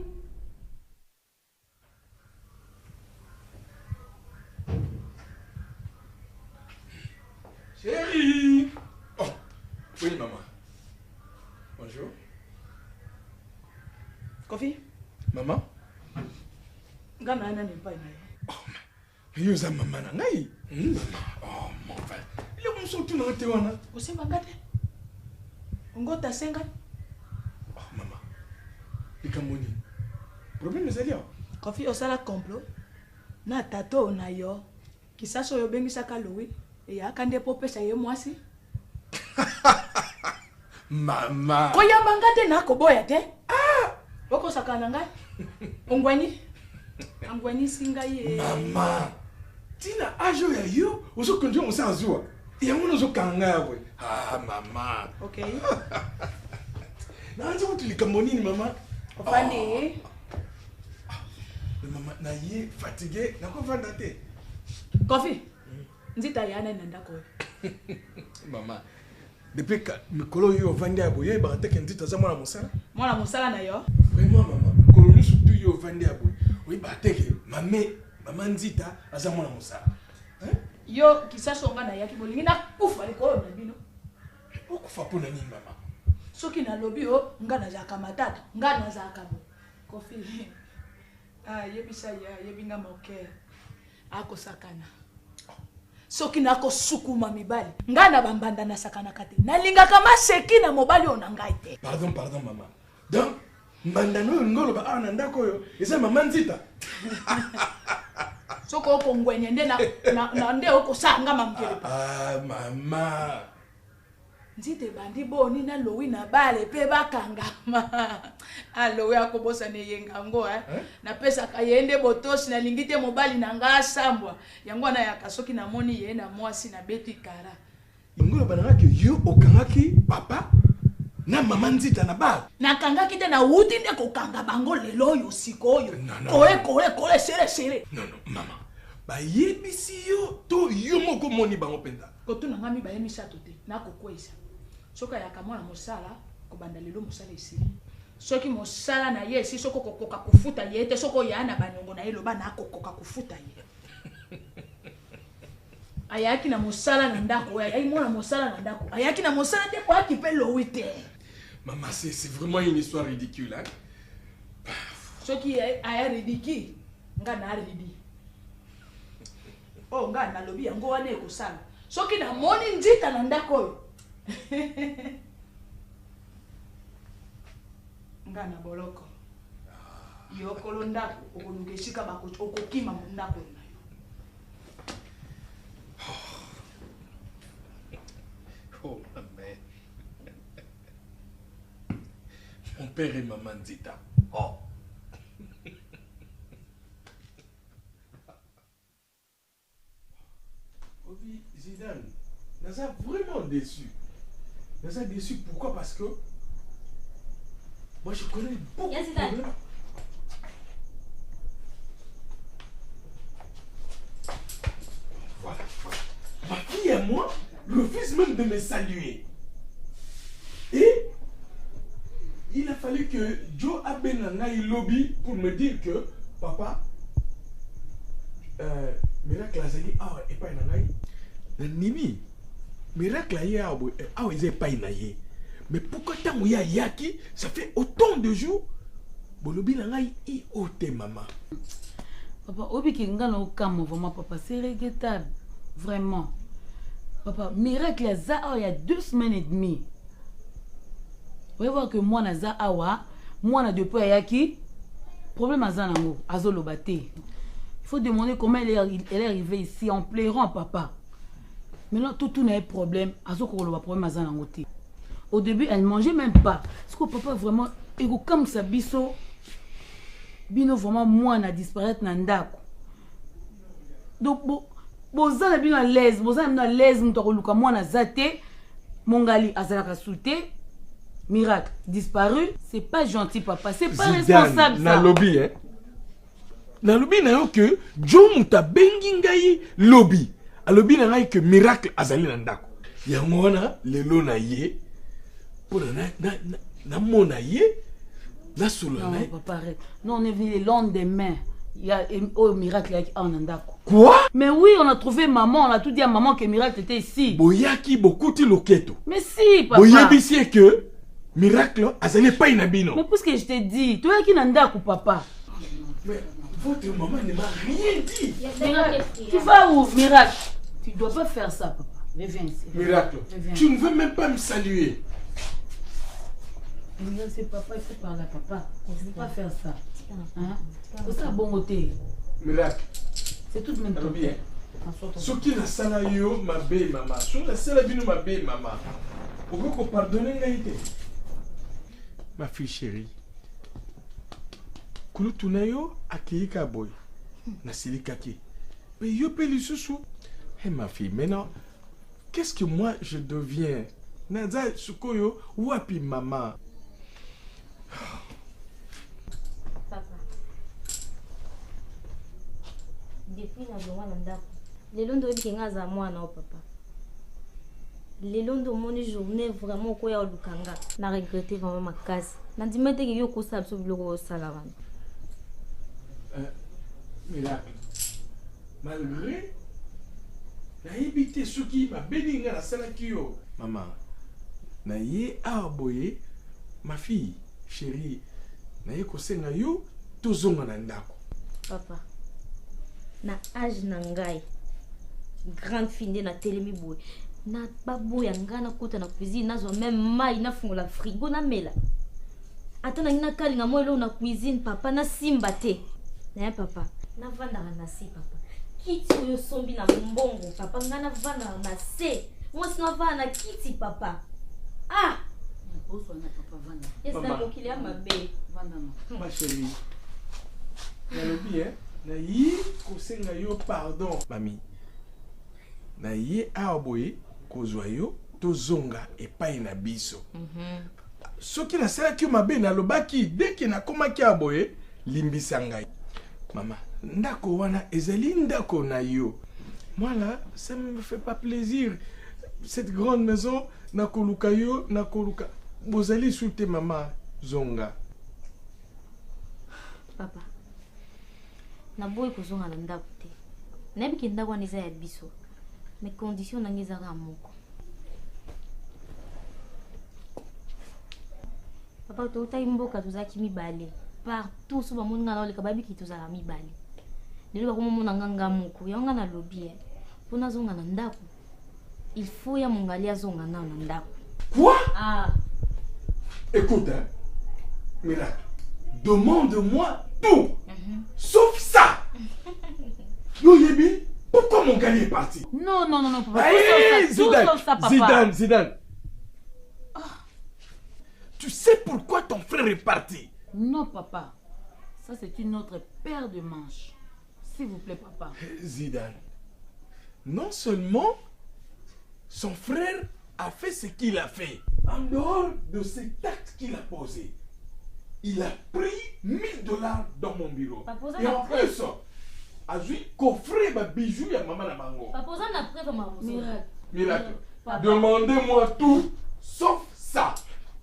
Chérie! Oh, oui, maman. Bonjour. Kofi? Maman? Ngana ana ni pai na yo. Yo za mama na ngai. Oh, mon frère. Il est bon tout na te wana. Osemba ngate? Ngota senga? Oh, maman. Ikamoni. Problème ezali yo. Kofi osala complot na tato na yo. Kisaso yo bengisaka Louis. Et akande popesa ye mwasi. Mama. Koya bangate na koboya te. Ah! Oko sakana ngai. Ongwani? Angwani singa ye. Mama. Tina ajo ya yo, ozo konjo musa azua. Ya ngono zo kanga we. Ah, mama. Okay. Na anza kutulika monini mama. Ofani. Mama na ye fatigué, na ko vanda te. Kofi. Nzita yana na ndako. Mama. Depuis que mikolo yo vandi aboye ba te nzita za mwana musala. Mwana musala na yo. Vraiment mama. Mikolo ni surtout yo vandi aboye. Oui ba te ke mama nzita aza mwana musala. Hein? Yo kisaso nga na yaki bolingi na kufa likolo na bino. Okufa pona nini mama? Soki na lobi o nga na zaka matata, nga na zaka bo. Kofi. Ah, yebisa ya yebinga moke. Ako sakana. Soki nako sukuma mibali nga na bambanda na sakana kate nalingaka maseki na mobali ona ngai te. Pardon mama. Donc mbandano ngolo ba ana ndako yo eza mama nzita. Soko ko ngwenye nde na nde oko sanga mamkele pa. Ah mama. Nzite bandi boni na Louis na bale pe bakangama. Ah Louis akobosa ne yenga ngo na pesa kayende botosi na lingite mobali na ngasambwa. Yango na yakasoki na moni ye na mwasi na beti kara. Ngolo banangaki yo okangaki papa na mama nzita na bale. Na kangaki te na uti nde ko kanga bango lelo yo sikoyo. Kole sere. Non mama. Ba yebisi yo to yo moko moni bango penda. Kotuna ngami ba yemisa tote na kokwesa. Soka ya kamona mosala ko banda lelo mosala isiri. Soki mosala na ye si soko kokoka kufuta ye te soko ya na banyongo na eloba na kokoka kufuta ye. Ayaki na mosala na ndako ayaki mona mosala na ndako ayaki na mosala te kwa kipelo wite. Maman c'est vraiment une histoire ridicule hein. Soki aya ridicule nga na ridi. Oh nga na lobi yango wane ko sala. Soki na moni nzita na ndako yo. Nga na boloko. Yo kolo ndako okonukeshika bako okokima ndako na yo. Oh ma mère. Mon père et maman Nzita. Oh. puis Zidane, Naza vraiment déçu. Naza déçu, pourquoi? Parce que moi je connais beaucoup de problèmes. Voilà. Ma fille et moi refuse même de me saluer. Et il a fallu que Joe Abenanga il lobby pour me dire que papa, miracle azali awa epai na ngai na nini miracle aye awa eza epai na ye. Mais pourquoi tant ya yaki ça fait autant de jours bolobi na ngai i ote maman. Papa, obi ki nga na okamo vraiment papa, c'est regrettable vraiment. Papa, miracle ya za awa il y a 2 semaines et demie. Vous voyez voir que moi na za awa, moi na depuis ayaki problème azanango, azolobate. Il faut demander comment elle est arrivée ici en pleurant papa. Maintenant tout n'a pas de problème, azokoloba problème azanango te. Au début elle mangeait même pas. Parce que papa vraiment ego comme ça biso bino vraiment moi na disparaître na ndako. Donc bozala bino à l'aise, bozala bino à l'aise mutokoluka moi na zate mongali azalaka souté. Miracle disparu, c'est pas gentil papa, c'est pas responsable ça. Na lobby hein. Na lobby na yo que Joe muta bengi ngai lobby. A lobby na ngai que miracle azali na ndako. Yango wana lelo na ye pour na mona ye na solo na. Non papa arrête. Non, on est venu le lendemain. Il y a oh miracle en ndako. Quoi? Mais oui, on a trouvé maman, on a tout dit à maman que miracle était ici. Boyaki bokuti loketo. Mais si papa. Boyebisi que miracle azali pas inabino. Mais puisque je t'ai dit, toi qui n'andaku papa. Mais votre maman ne m'a rien dit. Miracle, tu vas où miracle? Tu dois pas faire ça papa. Reviens ici. Miracle, tu ne veux même pas me saluer. Miracle, c'est papa, il faut parler à papa. Il ne faut pas faire ça. Hein? C'est ça bon côté. Miracle. C'est tout de même temps. Ce qui na sala yo ma belle maman. Ce qui na sala bino ma belle maman. Pourquoi pardonner ngaïté? Ma fille chérie, Kulutunayo akiyika boy, nasilikaki. Mais yo peli sousou. Hé ma fille, maintenant, qu'est-ce que moi je deviens? Naza sukoyo wapi maman? Papa, depuis la journée ndako, lelo ndo ebikenga za mwana o papa. Lelo ndo moni journée vraiment ko ya lukanga na regretter vraiment ma case. Na dimete ke yo ko sa biso biloko sala wana. Miracle. Malgré na ebité soki ma beninga na sala kiyo. Maman, na ye aboye ma fille chérie. Na ye ko senga yo tozonga na ndako. Papa. Na âge na ngai. Grande fille na telemi boy. Na babu ya ngana kota na cuisine nazo même mai na fungola frigo na mela. Ata na ngina kali nga moyo na cuisine papa na simba te. Na papa, na vanda na si papa. Kiti yo sombi na mbongo papa ngana vanda na se. Moi sina vanda kiti papa. Ah! Bonsoir na papa vanda. Yes na mokili ya mabe. Vanda no. Ma chérie. Na lobi hein. Na yi ko senga yo pardon. Mami. Na ye aboye kozwa yo tozonga epai na biso. Soki na sala ki mabe na lobaki deki na komaki aboye limbisa ngai. Maman, ndako wana ezali ndako na yo. Moi là, ça me fait pas plaisir. Cette grande maison na koluka yo na koluka. Bozali soute maman zonga. Papa. Na boy kozonga na ndako te. Na biki ndako wana eza ya biso. Mes conditions n'engagent pas moko. Papa, tu as imboka tuzaki mibale. Partout sur le monde na le kababi ki tuzala mibale. Lelo ba komo na nganga moko. Ya ngana lobby. Pona zonga na ndako. Il faut ya mongali azonga na ndako. Quoi? Ah. Écoute, hein. Miracle. Demande-moi tout. Sauf ça. Yo yebi. Pourquoi mon gars est parti? Non, non, non, non, papa. Hey, tout sauf ça, papa. Zidane. Oh. Tu sais pourquoi ton frère est parti? Non, papa. Ça, c'est une autre paire de manches. S'il vous plaît, papa. Zidane. non seulement son frère a fait ce qu'il a fait, en dehors de cet acte qu'il a posé, il a pris $1000 dans mon bureau. Et en plus, a joué coffret bijoux à maman na bango. Miracle. Demandez-moi tout sauf ça.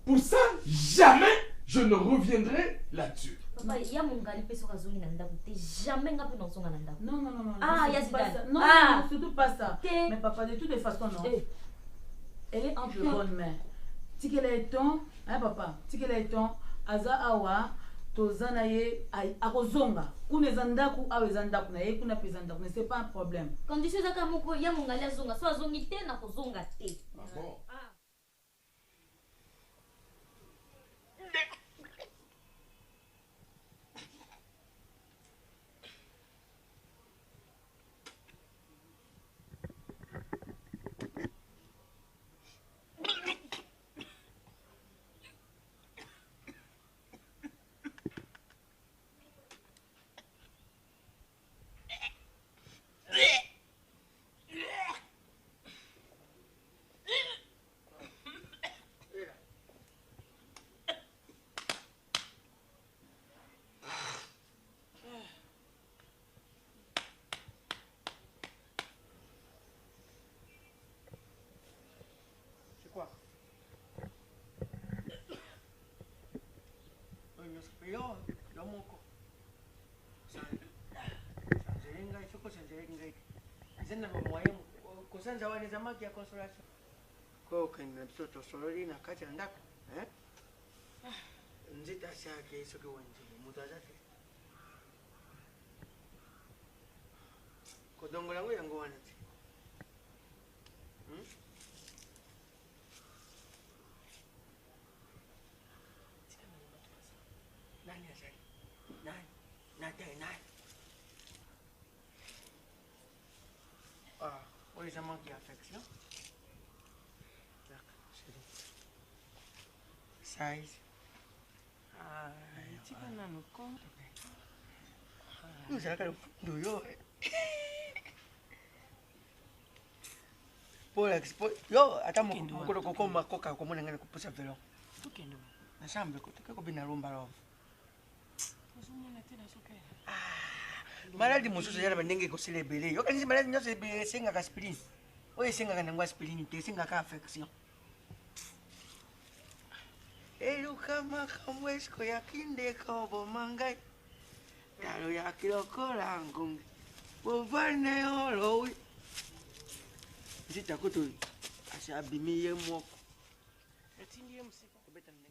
Pour ça, jamais je ne reviendrai là-dessus. Papa, il y a mon galipé sur la zone nanda. Jamais n'a pas dans son nanda. Non. Ah, il y a pas ça. Non, surtout pas ça. Mais papa, de toutes les façons, non. Elle est entre bonnes mains. Si qu'elle est ton, hein papa, si qu'elle est ton, aza awa, tozana ye akozonga. Kune zandaku awe zandaku na ye kuna pezandaku, mais c'est pas un problème. Condition za kamoko ya mon galia zonga, so azongi te na kozonga te. Bon. Yo moko. Sanzenga isoko sanzenga. Zena mwaye kusanza wale zamaki ya consolation. Kwa ukenda mtoto sorori na kati ndako, Nzita shake isoko wanje mutazate. Kodongo langu yango wanati. Oui, ça manque d'affection. Size. Tu vas nous compte. Nous allons nous yo. Yo, hata mukolo kokoma koka komona ngana kupusa velo. Tukendo. Na shambe kutoka bina rumba love. Uzumuna tena sokela. Maladi mususu yala bandenge ko célébrer. Yo kanisi maladi nyo célébrer senga ka aspirin. Oye senga kana ngwa aspirin te senga ka affection. Elu kama kamwesko yakinde ko bomangai. Talo yakiloko langungi. Bovane olowi. Zita kutu asabimiye mwoko. Etindie msiko Kubeta ndenge.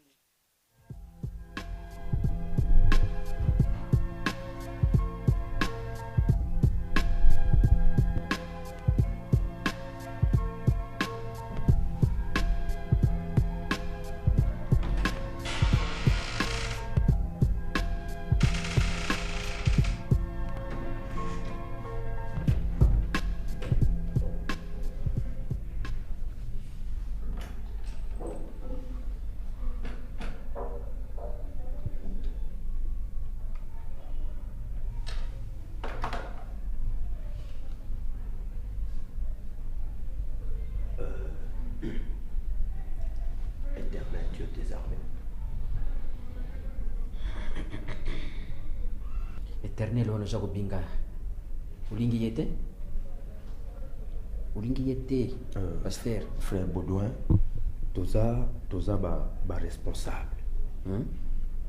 Éternel Dieu des armées. Éternel wana za kobinga ulingi yete pasteur Frère Baudouin, toza ba responsable.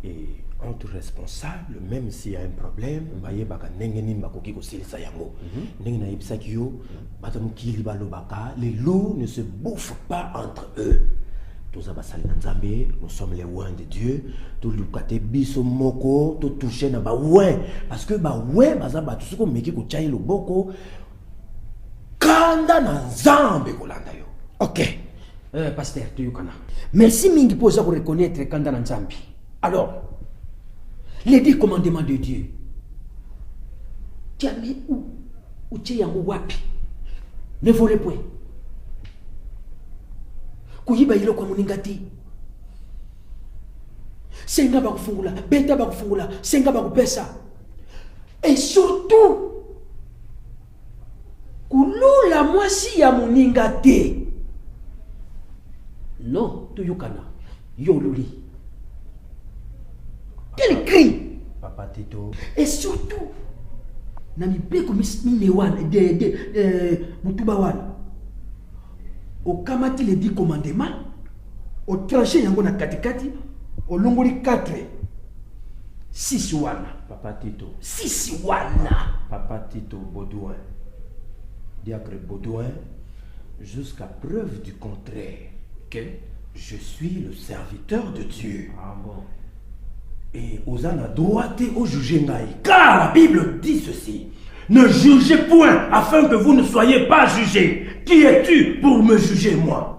Et entre responsables, même s'il y a un problème, baye baka ndenge nini bakoki kosilisa yango. Ndenge na yebisaki yo, bata mukili balobaka, les loups ne se bouffent pas entre eux. Toza basali na Nzambe, nous sommes les oins de Dieu. To lukate biso moko, to toucher na ba oin parce que ba oin baza ba tusuko meki ko chai loboko. Kanda na Nzambe kolanda yo. OK. Pasteur tuyukana. Merci mingi poza ko reconnaître kanda na Nzambe. Alors, les 10 commandements de Dieu. Tu as mis où tu es en wapi? Ne volez point. Kuyiba ilo kwa muningati. Senga bakufungula, beta bakufungula, senga bakupesa. Et surtout, kolola mwasi ya moninga te. Non, toyokana. Yololi. Quel cri! Papa Tito. Et surtout, nami beko minewan de mutubawan. Au kamati les 10 commandements, au tranché yango na katikati, au longoli 4. 6 wana. Papa Tito. 6 wana. Papa Tito Baudouin. Diacre Baudouin, jusqu'à preuve du contraire, que je suis le serviteur de Dieu. Ah bon. Et Osana droité au juger Naï. Car la Bible dit ceci. Ne jugez point afin que vous ne soyez pas jugés. Qui es-tu pour me juger, moi?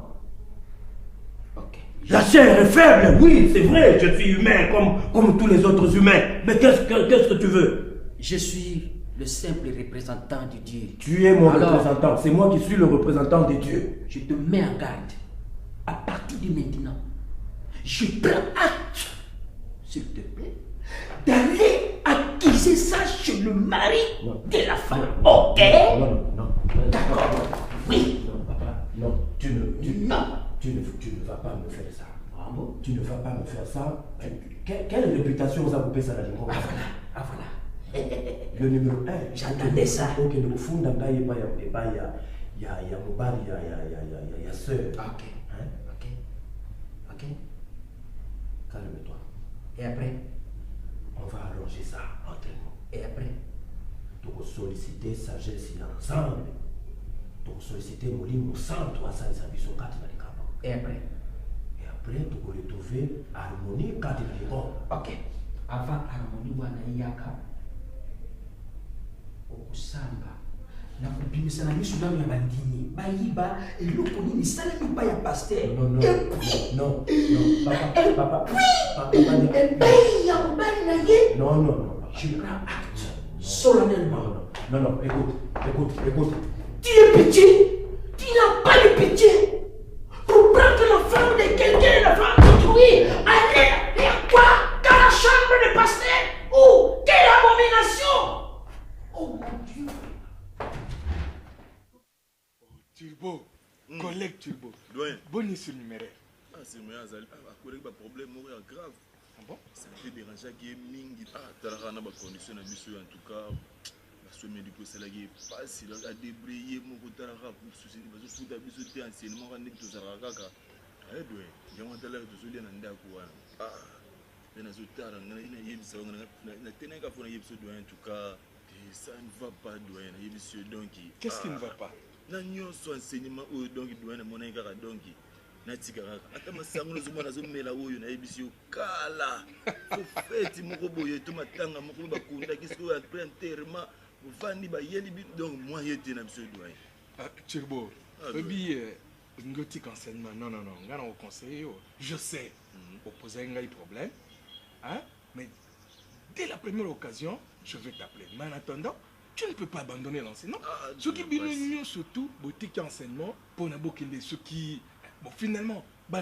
La chair est faible, oui, c'est vrai, je suis humain comme tous les autres humains. Mais qu'est-ce que tu veux? Je suis le simple représentant de Dieu. Tu es mon représentant, c'est moi qui suis le représentant de Dieu. Je te mets en garde. À partir de maintenant, je prends acte, s'il te plaît, d'aller acquiser ça chez le mari de la femme. Ok? Non. D'accord. Oui. Non, papa, non, tu ne vas pas me faire ça. Ah bon? Tu ne vas pas me faire ça. Quelle réputation vous a coupé ça là? Ah voilà. Le numéro 1. J'attendais ça. Ok, le fond d'un gars, il y a Mobali, il y a soeur. Ok. Hein? Ok. Calme-toi. Et après? On va allonger ça entre nous. Et après? Donc solliciter sagesse ensemble. Donc solliciter mon sang, toi, ça, les habits sont 4 dans les campagnes. Et après? Et après, tu peux retrouver harmonie 4 dans les bons. Ok. Avant harmonie, wana yaka. Okusamba. Na kubimisa na misu nanu ya bandini. Bayiba, eloko nini salami ba ya pasteur. Non, papa. Non. Je prends acte solennellement. Non, écoute. Tu es pitié. Tu n'as pas de pitié. Pour prendre la femme de quelqu'un et la femme d'autrui. Allez faire quoi dans la chambre de pasteur? Oh, quelle abomination! Oh mon Dieu. Turbo, collègue Turbo. Bonne sur numéro. Ah, c'est moi, collègue, pas problème, mourir grave. Ah bon? Ça me fait déranger qui est mingi. Ah, t'as la condition à bisou en tout cas. La somme médicale, c'est la qui est facile à débrayer. Mon côté, la rap, souci, parce que fout à bisou, t'es anciennement, on est tous à la caca. Allez, doigt, j'ai un tel de soulier en d'accord. Ah, mais dans ce temps, on a une yébissa, on a tenu qu'à faire une yébissa, en tout cas. Ça ne va pas, doigt, un yébissa, donc. Qu'est-ce qui ne va pas? Nanyo so enseignement oyo donc doit mona ngaka donc na tikaka ata masango no zomona zomela oyo na ebisi kala fo feti moko boye to matanga moko ba kunda kisko après enterrement vandi ba yeli donc moi yete na biso doyen Turbo obi ngoti enseignement non ngana au conseiller je sais opposer ngai problème hein mais dès la première occasion je vais t'appeler mais en attendant tu ne peux pas abandonner l'enseignement. Ce qui est surtout, boutique enseignement, pour ce qui. Bon, finalement, la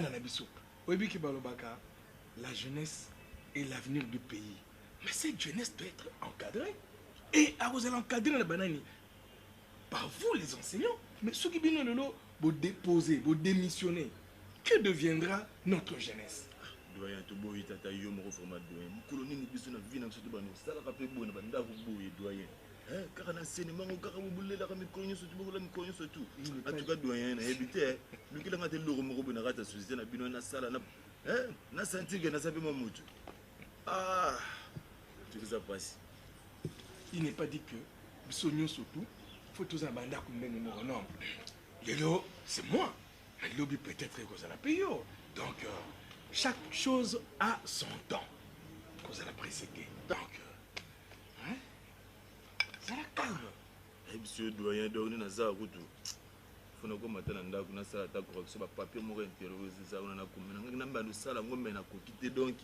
jeunesse est l'avenir du pays. Mais cette jeunesse doit être encadrée. Et à vous encadrer la banane par vous, les enseignants. Mais ce qui est lolo, vous déposer, vous démissionner. Que deviendra notre jeunesse? Doyen, tu bois, tata, yo, mon format doyen. Colonie, nous bisous, na vie, na surtout, ça la rappelle bon, na banda, vous boyez, doyen. Car l'enseignement, car vous voulez la remettre surtout. En tout cas, doyen, na habité, lui qui l'a gâté le remorque, na rata société, na bino, na salle, na senti que na savait mon moutou. Ah, tu veux ça passe. Il n'est pas dit que, Bissonio surtout, faut tous un bandak ou même non. Lélo, c'est moi. Le lobby peut-être que ça la paye. Donc, chaque chose a son temps. Que ça la précédé. Donc, ça la calme. Monsieur doyen, donc nous avons tout. Faut nous commenter dans la cour, ça la correction, papier mourir interrogé, ça on a comme on a ça la gomme na quitter donc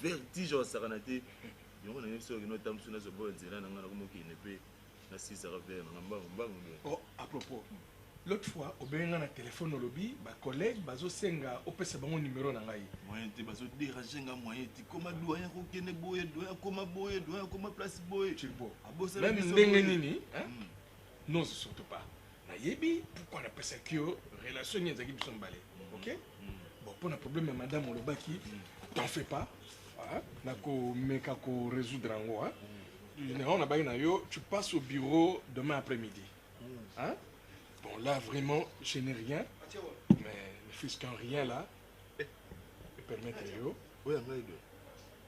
vertige ça a été. On a une chose que nous avons sur notre bon zéro, on a comme qui ne peut na si ça revient oh à propos. L'autre fois, au Bénin, na téléphone au lobby, ma collègue, bazo senga, au pèse bon numéro na ngai. Moyen te bazo déranger nga moyen te comment doyen ko kene boye doyen comment place boye. Turbo. Même ndenge nini, hein? Non, surtout pas. Nayebi, pourquoi on appelle ça que relation ni ezaki biso mbale. OK? Bon, pour un problème madame Olobaki, t'en fais pas. Hein? Nako meka ko résoudre en hein? On a na yo, tu passes au bureau demain après-midi. Hein? Bon, là vraiment, je n'ai rien. Mais le fils qu'un rien là, me permettre yo.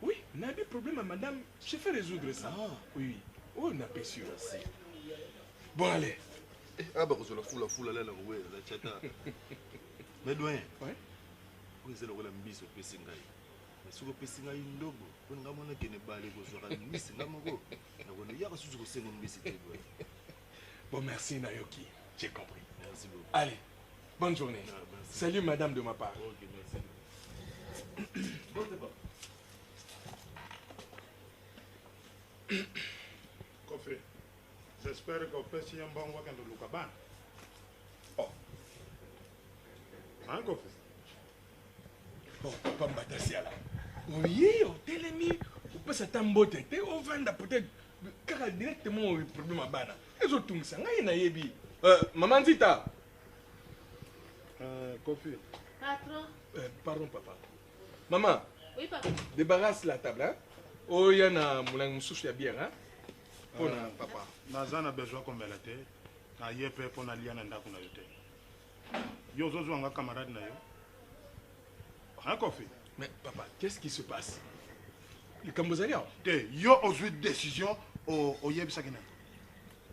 Oui, on a des problèmes à madame. Je fais résoudre ça. Oui. Oh, on a pas sûr. Bon, allez. Ah, bah, la foule, là, ouais, la chata. Mais, doyen. Ouais. Vous êtes le mbis au Pessingaï. Mais sur le Pessingaï, ndogo, on a mon équipe balé pour se rendre mbis, namogo. Il y a reçu ce mbis. Bon, merci, Nayoki. J'ai compris. Merci beaucoup. Allez, bonne journée. Ah, salut, madame, de ma part. Ok, merci. Bon, c'est pas. Kofi, j'espère que vous avez un bon week-end de Lukaban. Oh. Hein, Kofi? Bon, papa Mbatassiala. Oui, au télémi, on peut s'attendre on va peut-être car directement au problème à Bana. Les autres tout ça, nayebi. Maman Zita. Kofi. Patron. Pardon, papa. Maman. Oui, papa. Débarrasse la table, hein? Oh, il y a un souci à bière, hein? Pour papa. Nazana besoin comme elle était. Na yepe pour na liana ndako na yote. Yo zozo anga camarade na yo. Hein, Kofi? Mais papa, qu'est-ce qui se passe? Le Cambozalia? Yo aujourd'hui décision au yebisakina.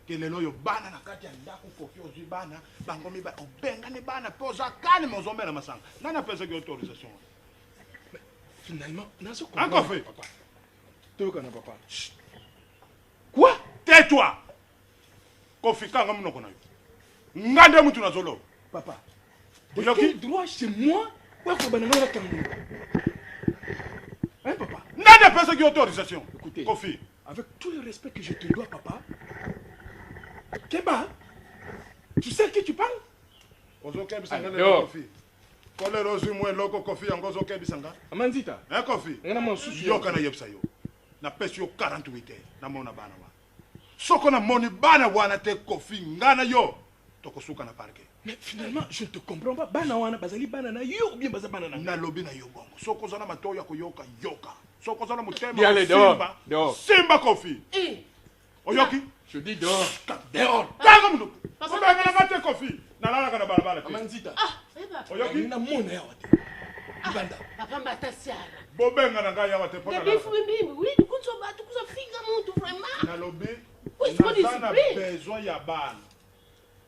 Que lelo yo bana na kati ya ndako Kofi aujourd'hui bana bangomi ba obenga ne bana poza kane mozombe na masanga. Nana pesa que autorisation. Mais finalement, nazo hein, Kofi? Papa. Toi kana papa. Chut. Quoi? Tais-toi. Kofi kanga munoko na yo. Ngande mutu na zolo. Papa. De quel droit chez moi? Hein, papa? N'a pas cette autorisation. Écoutez, Kofi. Avec tout le respect que je te dois, papa. Keba, tu sais à qui tu parles? Kofi. Kofi. Kofi angozo kebisanga. Amanzita. Hein, Kofi? Yo kana yebsa yo. Na pesi yo 48 heures. Na mona bana wa. Soko na moni bana wana te Kofi ngana yo. Tokosuka na parke. Mais finalement, je ne te comprends pas. Bana wana bazali bana na yo ou bien baza bana na. Na lobi na yo bongo. Soko zana matoya ko yoka yoka. Soko zana mutema. Bien allez dehors. Dehors. Simba Kofi. Eh. Oyoki? Je dis dehors. Dehors. Tanga mnu. Papa na mate Kofi. Na lala kana barabara. Amanzita. Ah, eh papa. Oyoki na mona ya wate. Banda. Papa Mbatassiala. Bobenga na ngaya wate pona. Mais bifu bimbi, oui, kuzo figa muntu vraiment. Na lobi. Oui, c'est na besoin ya bana.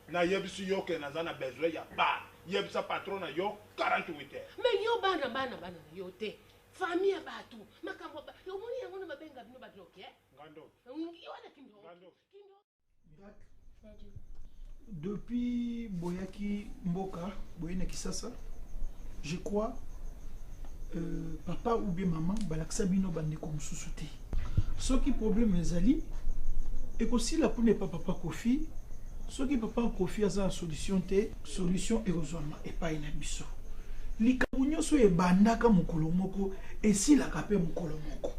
Na yebisi yo ke na zana besoin ya bana. Yebisa patron na yo 48 heures. Mais yo bana yo te. Famille ya batu. Makambo ba. Yo moni yango na mabenga bino ba bloqué. Ngando. Yo wana kindo. Depuis Boyaki Mboka, Boyena Kisasa, je crois papa ou bien maman balaksa bino bande comme sous-souté. Ce qui problème ezali et aussi la pour ne pas papa Kofi, ce qui papa Kofi a sa solution et rezonement et pas une biso. Likabunyo so e bandaka mukolo moko et si la kapé mukolo moko.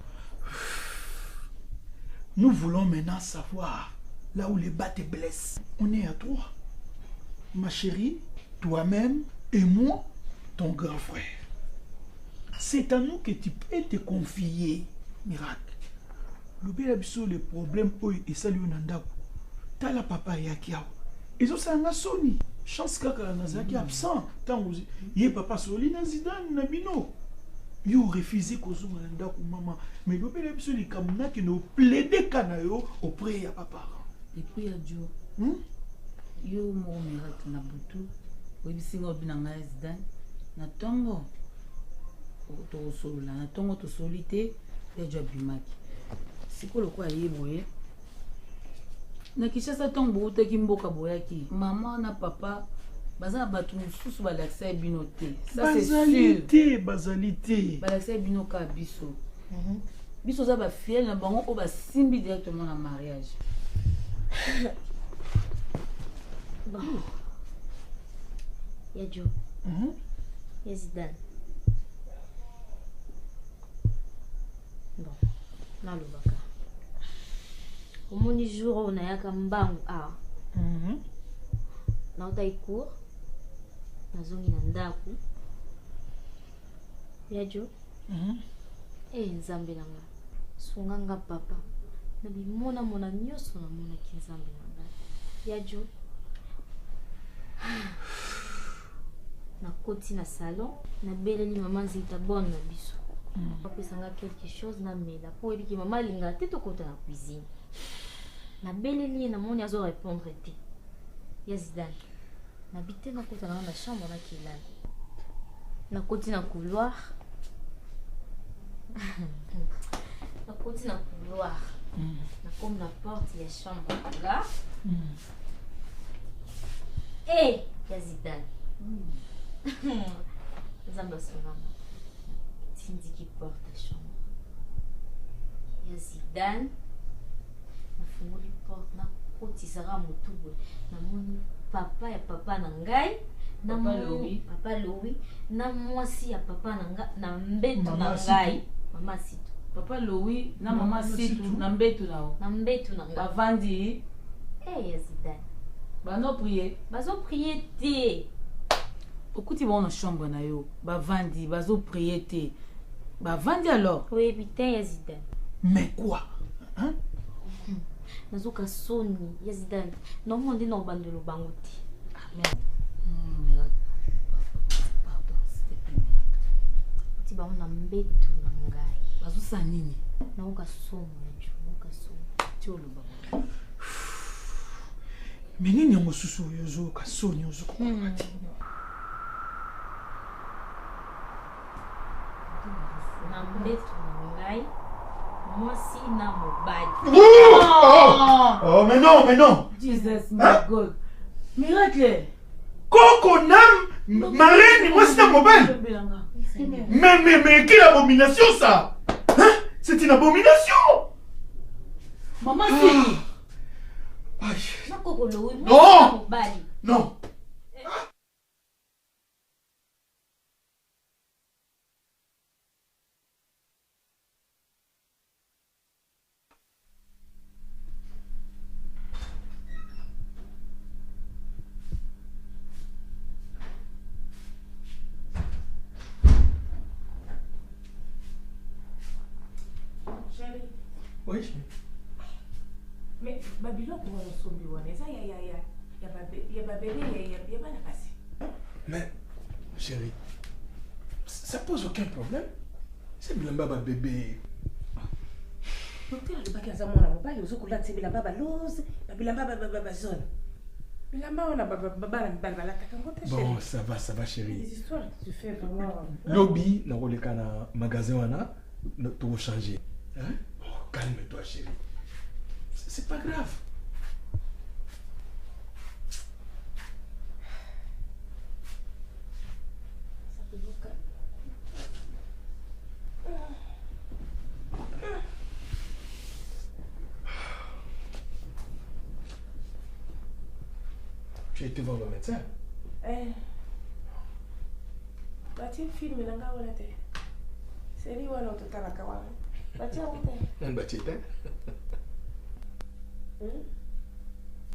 Nous voulons maintenant savoir là où les bas te blessent. On est à toi, ma chérie, toi-même et moi, ton grand frère. C'est à nous que tu peux te confier, miracle. Le problème est salut nandako. T'as la papa yakiao. Ils ont ça en soni. Chance kaka nazaki absent. Tant vous y papa soli na Zidane na bino. Yo refusé kozuma nandako maman. Mais le père biso li kamuna ki no plaider kanayo auprès ya papa. Et puis ya Dio. Yo mo miracle na butu. Webisinga obinanga Zidane. Na tongo. To solola na tongo to solité ya Jabimaki. Siko lokwa yeboye. Na Kishasa tongo boutaki mboka boyaki. Maman na papa baza batu mususu balakisa bino te. Ça c'est sûr. Basalité. Balakisa bino ka biso. Biso za ba fiel na bango o ba simbi directement na mariage. Bon. Yadjo. Zidane. Bon. Na lobaka. Omoni jour on a yaka mbangu ah. nautai cour nazongi na ndako ya jo nzambe nanga sunganga papa na bimona mona nyonso namonaki nzambe nanga ya jo nakoti na salon nabeleli mama nzita bonne na biso apesanga quelque chose namela mpo oyebiki mama alingaka te tokota na cuisine nabeleli ye namoni azo répondre te ya Zidane nabi te nakota nanga na chambre nakelala nakoti na couloir nakoti na couloir nakomi na porte ya chambre là ya Zidane nzambe asongama tindiki porte ya chambre ya Zidane nafungoli porte nakotisaka motu boye namoni papa ya papa na ngai papa Louis na mwasi ya papa na ngai na mbeto na ngai mama Situ papa Louis na mama Situ na mbeto nao na mbeto na ngai bavandi ya Zidane bazo prier te okuti bao na chambre na yo bavandi bazo prier te bavandi alors oyebi te ya Zidane mais quoi hein? nazoka soni ya Zidane nomoi nde na obandelo bango te ti bango na mbeto na ngai bazosa nini naoka somo ya jo naoka somo ti oloba mais nini yango susu oyo ozoyoka soni ozokokoka te na mbeto na ngai mwasi na mobali oh mais non Jesus my God miracle Coco nam marraine mwasi na mobali mais quelle abomination ça hein? C'est une abomination maman fini nakoko Louis non na mobali non Oui. Mais Babylone pour le sombi wana ça ya bébé ya bana kasi. Mais chérie, ça pose aucun problème. C'est bilamba bébé. Docteur le baki azamona mobali uzokulala tse bilamba balose bilamba zone. Bilamba wana baba balata kangote chérie. Bon, ça va chérie. Les histoires que tu fais vraiment. Lobby na roleka na magasin wana tout changer. Hein? Oh, calme-toi chérie. C'est pas grave. Tu as été voir le médecin? Batia film nanga wala te. Seri wana utotala kawa. Batia wote. Nan batia te?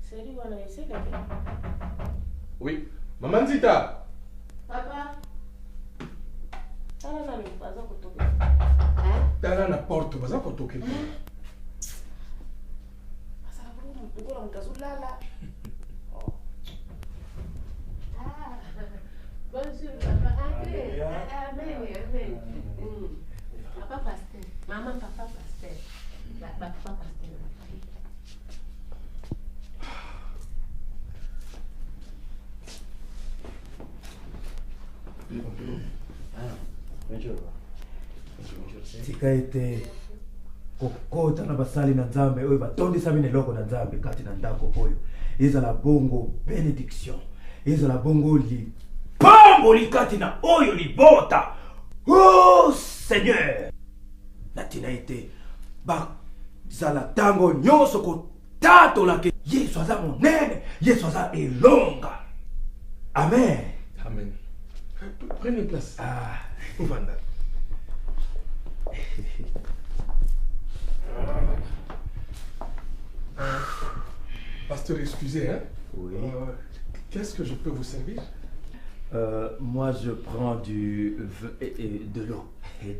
Seri wana eseka te. Oui. Maman Zita. Papa. Tala nani baza kutoka. Tala na porte baza kutoka. Asa bro ngola mtazulala. Bonjour, papa. Amen. Papa pasteur. Maman, papa pasteur. Papa pasteur. tika ete kokota na basali na nzambe oyo batondisa bino eloko na nzambe kati na ndako oyo ezala bongo bénédiction ezala bongo lipamboli kati na oyo libota oh seigneur natina ete bazala ntango nyonso kotatolaka yesu aza monene yesu aza elonga amen Amen. Prenez place. Vanda. Pasteur, excusez, hein? Oui. Qu'est-ce que je peux vous servir? Moi, je prends de l'eau. Et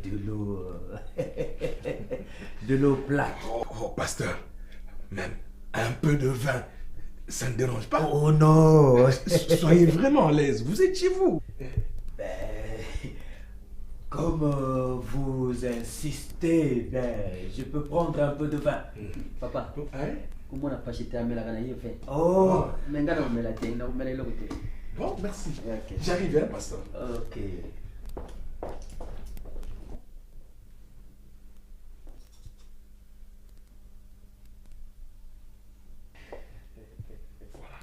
de l'eau plate. Oh, pasteur, même un peu de vin, ça ne dérange pas? Oh non. Soyez vraiment à l'aise, vous êtes chez vous. Comme vous insistez, je peux prendre un peu de vin. Papa, comment on a pas jeté à Mélagana? Oh, bon, merci. Okay. J'arrive, hein, pasteur. Ok. Voilà.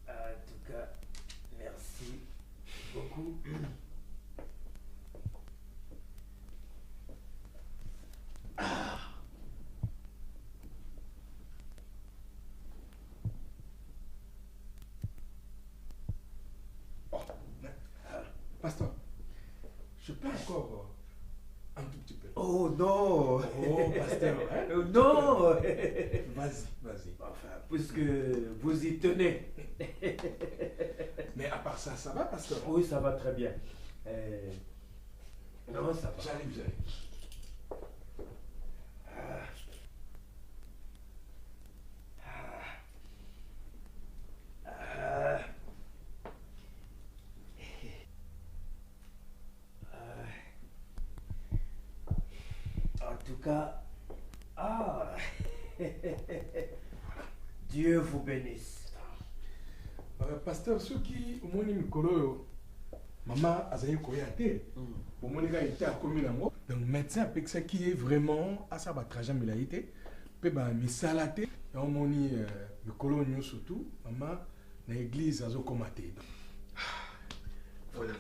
En tout cas, merci beaucoup. Pasteur, je peux encore un tout petit peu. Oh non. Oh, pasteur, hein? Non. Vas-y. Enfin, puisque vous y tenez. Mais à part ça, ça va, pasteur? Oui, ça va très bien. Non, ça va. J'arrive. En tout cas, Dieu vous bénisse. Pasteur, ceux qui ont mis le maman a zayé koyate. Pour mon gars, il était à commune amour. Donc, médecin avec ça qui est vraiment à sa batraja milaïté. Peut ba misalate. Et on moni le colonio surtout. Maman, dans l'église, a zo komaté. Voilà.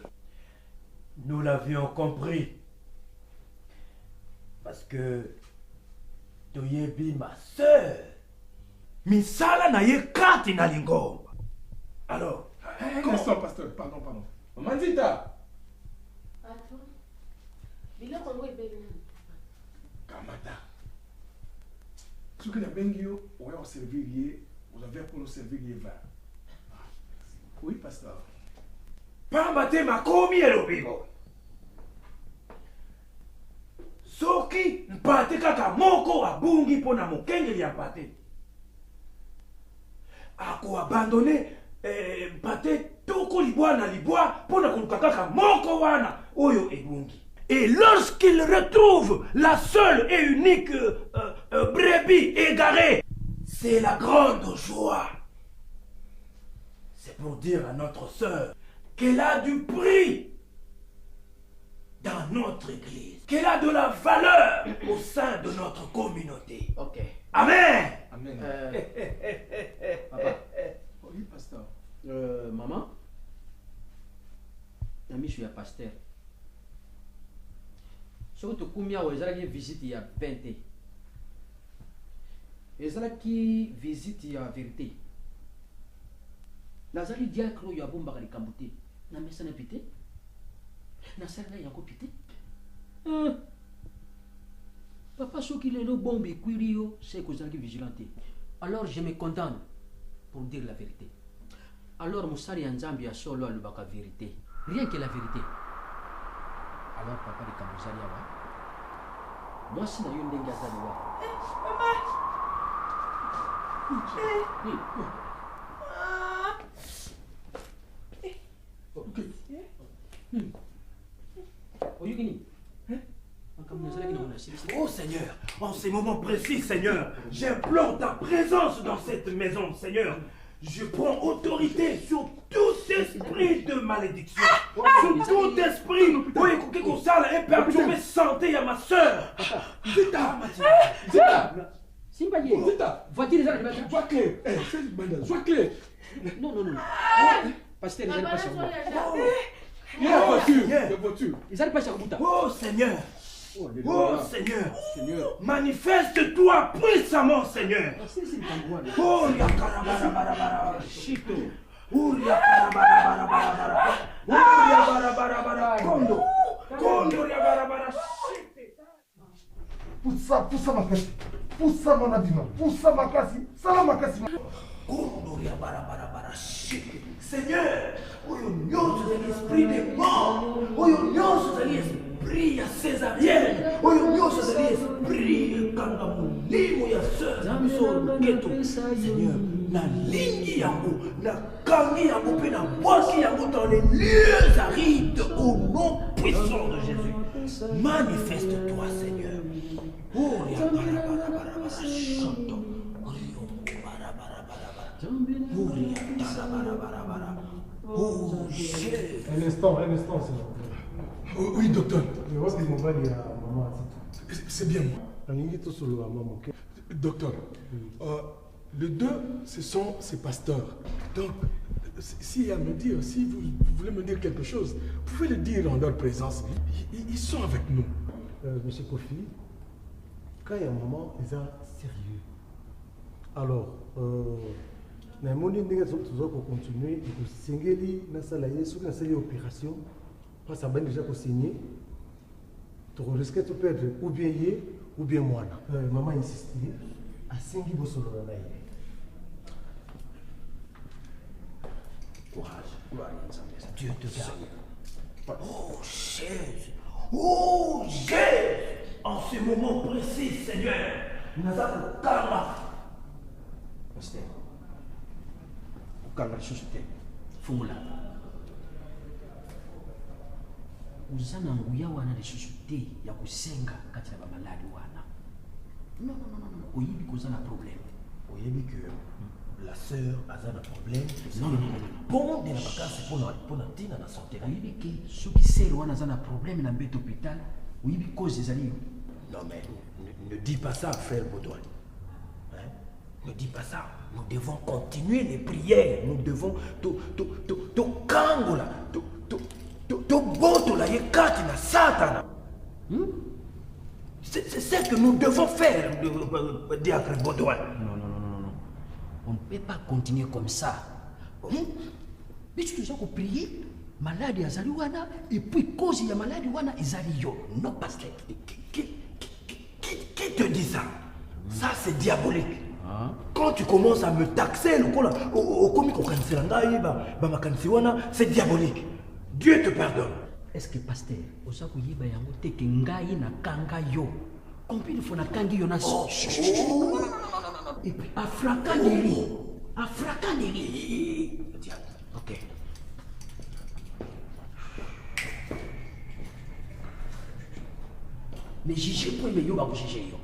Nous l'avions compris. Parce que Toyebi, ma soeur, misala na ye kati na lingomba. Alors, Instant, pasteur, pardon. Maman Zita. Kamata. Ce que nous avons on va servir, vous avez pour nous servir vin. Oui, pasteur. Pambate makomi elobigo. Soki mpate kaka moko abungi pona mokengeli ya mpate. Ako abandonné mpate toko libwa na libwa pona koluka kaka moko wana oyo ebungi. Et lorsqu'il retrouve la seule et unique brebis égarée, c'est la grande joie. C'est pour dire à notre sœur qu'elle a du prix dans notre église, qu'elle a de la valeur au sein de notre communauté. Ok. Amen. Amen. Papa. Oui, pasteur. Maman, je suis un pasteur. Surtout combien vous avez visite il y a 20 ans. Et ça qui visite il y a vérité. Nazali diacre il y a bon bagari kambuté. Na mesa na pité. Na sala ya ko pité. Papa ce qu'il est le bon bequirio, c'est que vous avez vigilanté. Alors je me condamne pour dire la vérité. Alors Moussari Nzambi a solo à la vérité. Rien que la vérité. Alors papa de Kamuzali awa. Moi si na yo ndenge azali Oh Seigneur, en ces moments précis, Seigneur, j'implore ta présence dans cette maison, Seigneur. Je prends autorité sur tout esprit de malédiction, sur tout esprit qui concerne et perturber santé à ma soeur. Zita, Simbaye, vois-tu les armes? Sois clair, sois clair. Non. Pasteur, ils n'allent pas chez moi. Il y a la voiture. Ils n'allent pas chez moi. Oh Seigneur. Oh Seigneur, manifeste-toi puissamment, Seigneur. Oh, Poussa makasi, poussa mon abima, poussa makasi, sala makasi. Kondoria Barabarabara Shiki. Seigneur, oyo nyonso de l'esprit des morts, oyo nyonso de l'esprit ya césarienne, oyo nyonso de l'esprit kanga molimo ya sœur na biso loketo. Seigneur, na lingi yango, na kangi yango pe na bwaki yango dans les lieux arides au nom puissant de Jésus. Manifeste-toi, Seigneur. Oh, ya Barabarabara Shiki. Oh, un instant, c'est bon. Oui, docteur. Je vois que mon bal, il y a maman. C'est bien moi. Maman. Docteur, les deux, ce sont ces pasteurs. Donc, si vous voulez me dire quelque chose, vous pouvez le dire en leur présence. Ils sont avec nous. Monsieur Kofi, quand il y a un moment, ils sont sérieux. Alors, na moni ndenge toujours pour continuer et que singeli na sala yesu na sala opération parce que déjà ko signer tu risques de perdre ou bien yé ou bien moi. Maman insiste à singi bosolo na yé. Courage, gloire à Dieu te garde. Oh Jésus, oh Jésus, en ce moment précis, Seigneur, nous avons karma. Pasteur. Kanga lisusu fungula uza na nguya wana lisusu te ya kusenga kati na bamaladi wana. Non, oyebi koza na problème. Oyebi que la sœur aza na problème. Non. Bon de la vacances pour na tina na santé. Oyebi ke soki sœur wana aza na problème na mbete hôpital, oyebi cause ezali. Non mais ne dis pas ça, frère Baudouin. Ne dis pas ça. Nous devons continuer les prières. Nous devons kangola, botola yekati na satana. C'est ce que nous devons faire, diacre Baudouin. Non. On ne peut pas continuer comme ça. Mais tu dois prier. Malade azali wana et puis cause ya malade wana ezali yo. Non pasteur. Qui te dit ça? Ça c'est diabolique. Quand tu commences à me taxer, c'est diabolique. Dieu te pardonne. Est-ce que pasteur, combien de fois na kangi yo na et puis afrakanderi. Ok. Mais jugez pour me yo ba juger yo.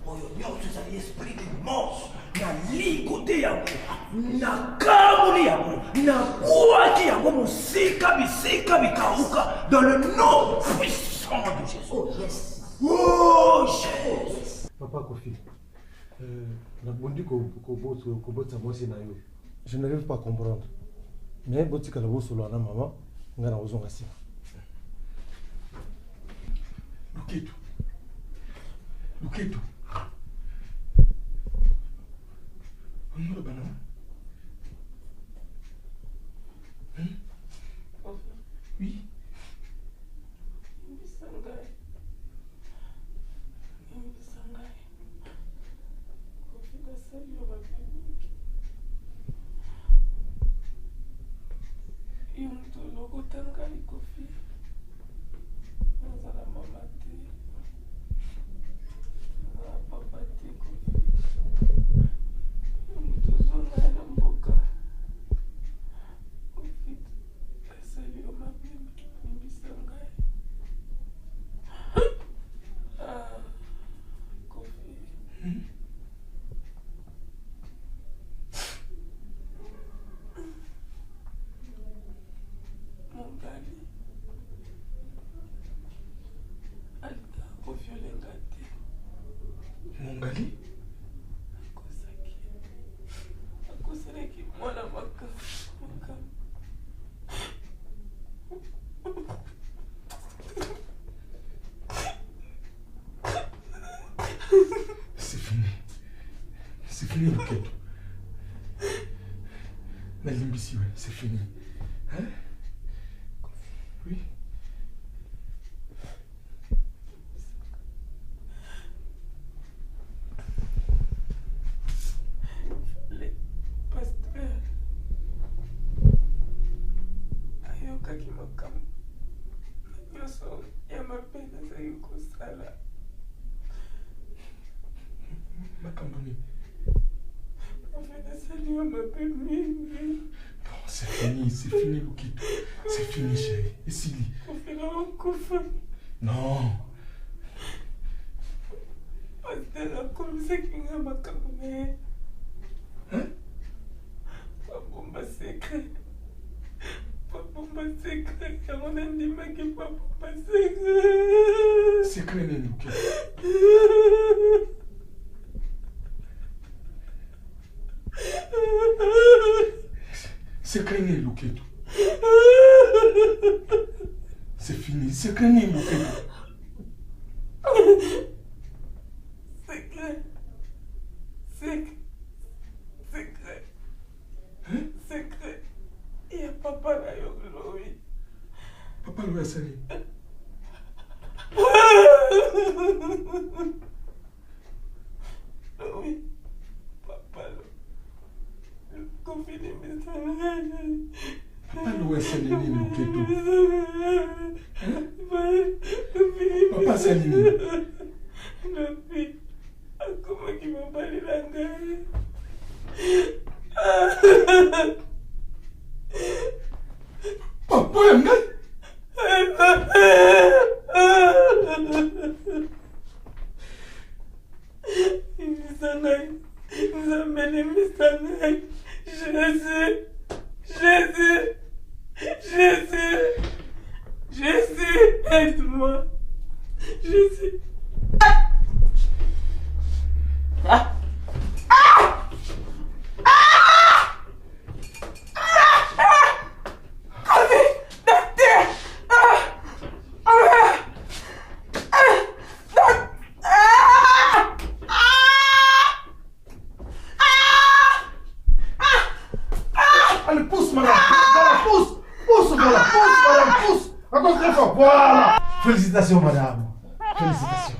Oyo nyonso ezali esprit de mort na ligote yango na kamoli yango na bwaki yango mosika bisika bikauka dans le nom puissant de Jésus. Oh yes. Oh Jésus. Papa Kofi, nabondi kobotisa mwasi na yo. Je n'arrive pas à comprendre. Mais botika la bosolo na maman ngana ozonga nsima. Luketo. On a banana. Oui. Mongali? Akoseleki mwana maka. C'est fini. C'est fini, Luketo. Nalimbisi, ouais, c'est fini. Hein? Oui. osala. Makambo nini? Nasali yo mabe mingi. C'est fini, Lukito. C'est fini, chérie. Esili. Kofela wakufa. Non. Pasteur akomisaki nga makambo na ye. Babomba secret. Babomba secret. Yango nandimaki babomba secret. Secret nini, Lukito? Secret nini, Lukito? C'est fini. Secret nini, Lukito? Secret. Il y a papa là, Louis. Papa Louis Assali. Oui, papa Louis. Confine mes salariés. Papa Louis Assali, Lukito. Papa Assali. Lopi, comment qui m'a parlé la gueule? Papa Ngai. Jésus, aide-moi. Jésus. Allez, pousse, madame. Voilà, pousse. Pousse, voilà. Pousse, madame. Pousse. Encore très fort. Voilà. Félicitations, madame. Félicitations.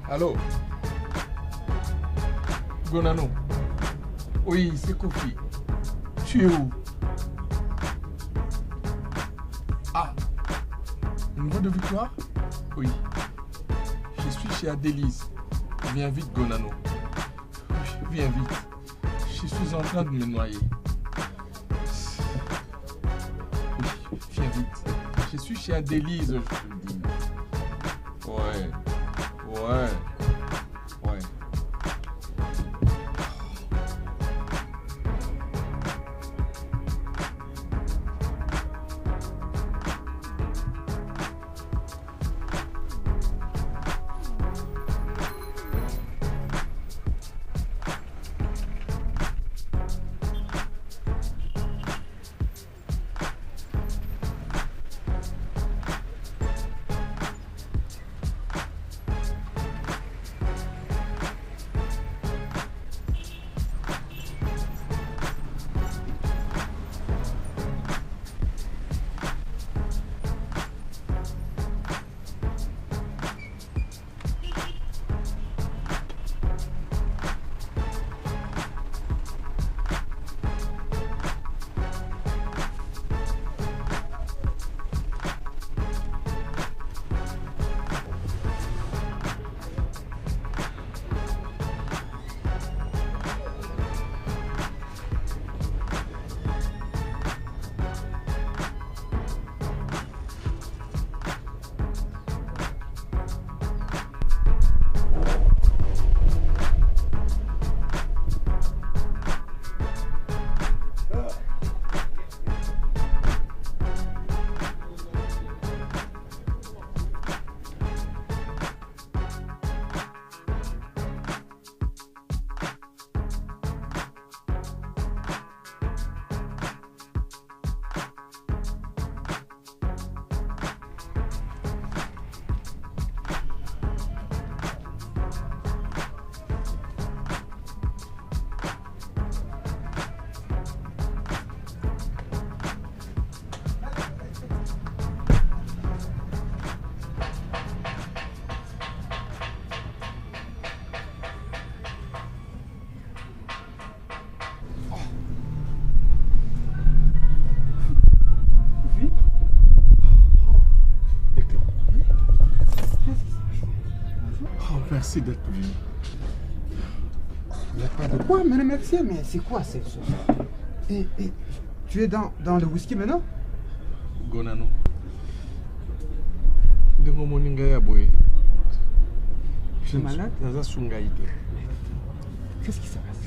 Allô? Gonano? Oui, c'est Kofi. Tu es où? Ah, niveau de victoire? Oui. Je suis chez Adélise. Viens vite, Gonano. Oui, viens vite. Je suis en train de me noyer. Oui, viens vite. Je suis chez Adélise, je te le dis. Ouais. Ouais. Ouais. Merci d'être venu. Il n'y a pas de quoi, mais merci, mais c'est quoi cette chose? Et tu es dans le whisky maintenant? Gonano. Ndenge omoni ngai ya boye. Je suis malade, naza sunga ite. Qu'est-ce qui se passe?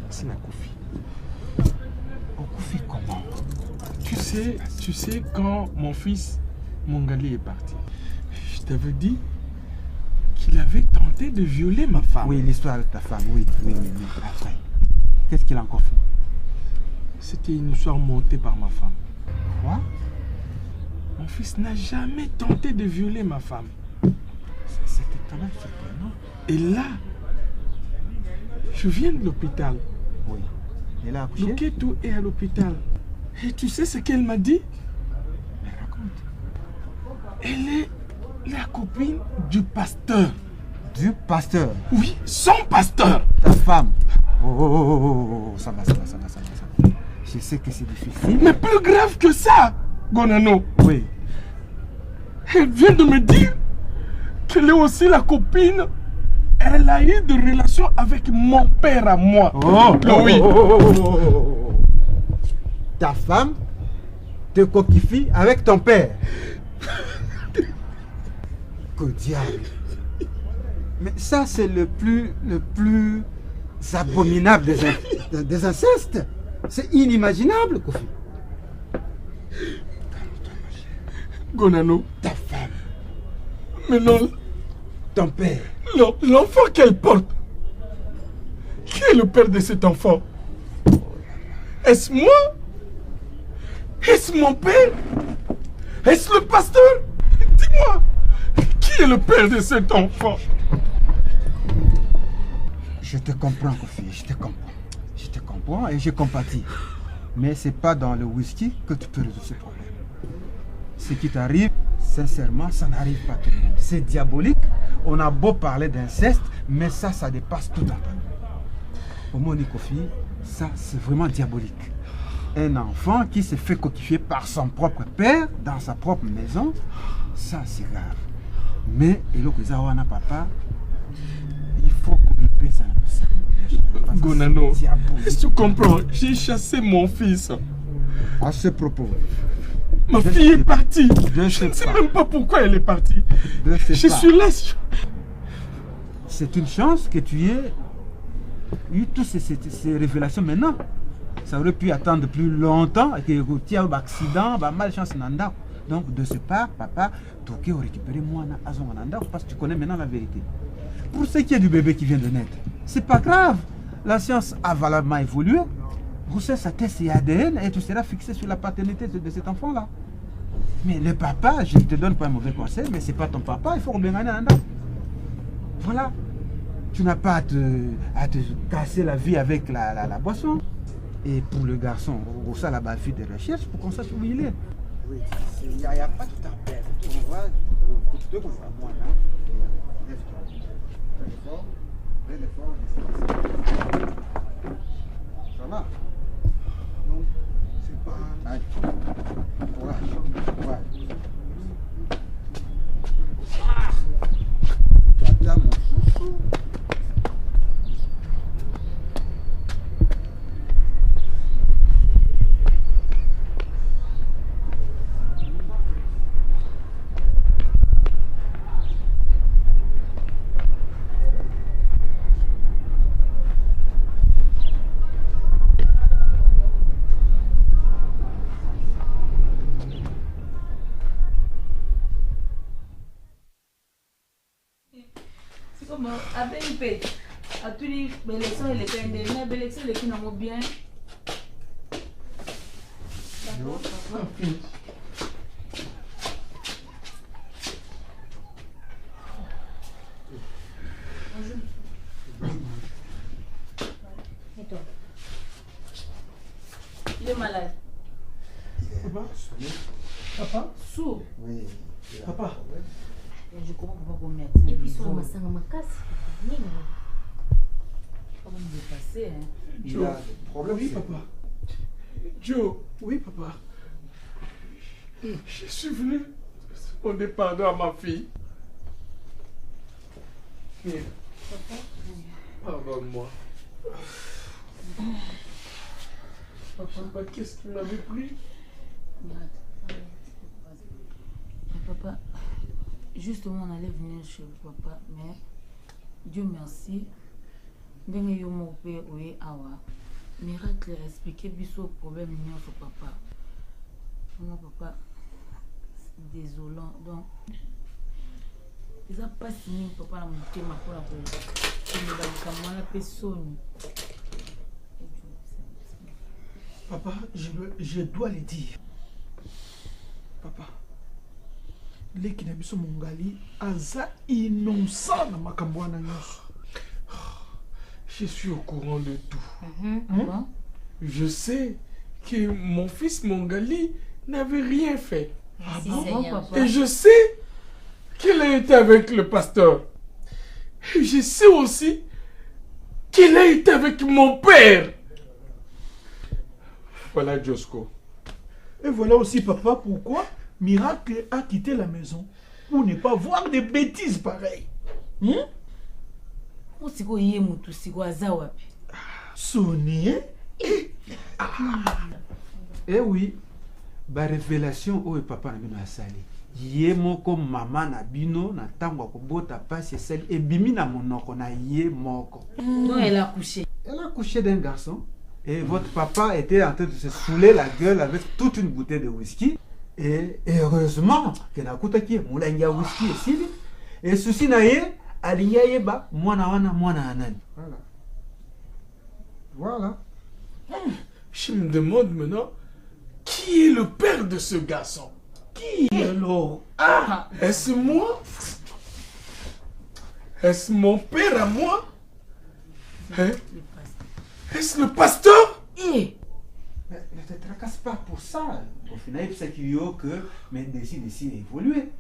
C'est la Kofi. On Kofi comment? Tu sais quand mon fils Mongali est parti, je t'avais dit qu'il avait tenté de violer ma femme. Oui, l'histoire de ta femme, oui. Après, qu'est-ce qu'il a encore fait? C'était une histoire montée par ma femme. Quoi? Mon fils n'a jamais tenté de violer ma femme. C'est étonnant, surprenant. Et là, je viens de l'hôpital. Oui. Elle a accouché? Loketo est à l'hôpital. Et tu sais ce qu'elle m'a dit? Mais raconte. Elle est la copine du pasteur. Du pasteur? Oui, son pasteur. Ta femme? Oh, ça va. Je sais que c'est difficile. Mais plus grave que ça, Gonano. Oui. Elle vient de me dire qu'elle est aussi la copine. Elle a eu des relations avec mon père à moi. Oui. Ta femme te coquifie avec ton père. Que diable. Mais ça, c'est le plus abominable des incestes. C'est inimaginable, Kofi. Gonano. Ta femme. Mais non. Ton père. L'enfant qu'elle porte. Qui est le père de cet enfant? Est-ce moi? Est-ce mon père? Est-ce le pasteur? Dis-moi, qui est le père de cet enfant? Je te comprends, Kofi, je te comprends. Je te comprends et je compatis. Mais c'est pas dans le whisky que tu peux résoudre ce problème. Ce qui t'arrive, sincèrement, ça n'arrive pas à tout le monde. C'est diabolique. On a beau parler d'inceste, mais ça dépasse tout entendement. Au moins, Kofi, ça, c'est vraiment diabolique. Un enfant qui se fait coquifier par son propre père, dans sa propre maison, ça, c'est grave. Mais, et l'Okuzawana papa, il faut qu'on paie ça. Gonano, est-ce que tu comprends? J'ai chassé mon fils. À ce propos, ma fille est partie. Je ne sais même pas pourquoi elle est partie. Je suis là. C'est une chance que tu aies eu toutes ces révélations maintenant. Ça aurait pu attendre plus longtemps et que tu aies un accident, malchance nanda. Donc de ce part, papa, tu as récupéré moi parce que tu connais maintenant la vérité. Pour ce qui est du bébé qui vient de naître, c'est pas grave. La science a valablement évolué. Grossesse à test et ADN et tu seras fixé sur la paternité de cet enfant-là. Mais le papa, je ne te donne pas un mauvais conseil, mais c'est pas ton papa, il faut bien gagner un. Voilà. Tu n'as pas à te casser la vie avec la boisson. Et pour le garçon, au sein là-bas, fait des recherches pour qu'on sache où il est. Oui, il n'y a pas tout à perdre. On va tout comme ça, moi là. Ça va? Non, c'est pas. Allez. Courage. Tata, mon chouchou. Abenpe, à tous les élections et les candidats, les élections les qui n'ont bien. D'accord. Et toi? Il est malade. Papa? Sourd. Oui. Papa? Je comprends pas pour médecin. Et puis sur le massage ma casse. Comment il est passé, hein? Il a des problèmes. Oui, papa. Joe. Oui, papa. Je suis venu demander pardon à ma fille. Mire. Pardonne-moi. Papa. Je sais pas qu'est-ce qui m'avait pris. Papa, justement, on allait venir chez vous, papa, mais Dieu merci. Ndenge yo mon père, oui, awa. Miracle expliquer biso problème mignon sur papa. Mon papa, c'est désolant. Donc, ils n'ont pas signé papa la montée ma pour la personne. Papa, je dois le dire. Papa, les qui n'habitent Mongali, aza innocent dans ma cambouana. Je suis au courant de tout. Je sais que mon fils Mongali n'avait rien fait. Et je sais qu'il a été avec le pasteur. Et je sais aussi qu'il a été avec mon père. Voilà Josco. Et voilà aussi, papa, pourquoi Miracle a quitté la maison pour ne pas voir des bêtises pareilles. Sonné. Eh oui, ba révélation o papa na bino asali. Ye moko mama na bino na tango ko bota passe sel et bimi na monoko na ye moko. Donc elle a couché. Elle a couché d'un garçon et votre papa était en train de se saouler la gueule avec toute une bouteille de whisky et heureusement que na kutaki mulangia whisky esili et souci na ye alinya yeba mwana wana mwana anani. Voilà. Voilà. Je me demande maintenant qui est le père de ce garçon. Qui alors? Ah, est-ce moi? Est-ce mon père à moi? Hein? Est-ce le pasteur? Mais ne te tracasse pas pour ça. Au final, c'est que mais décide ici d'évoluer.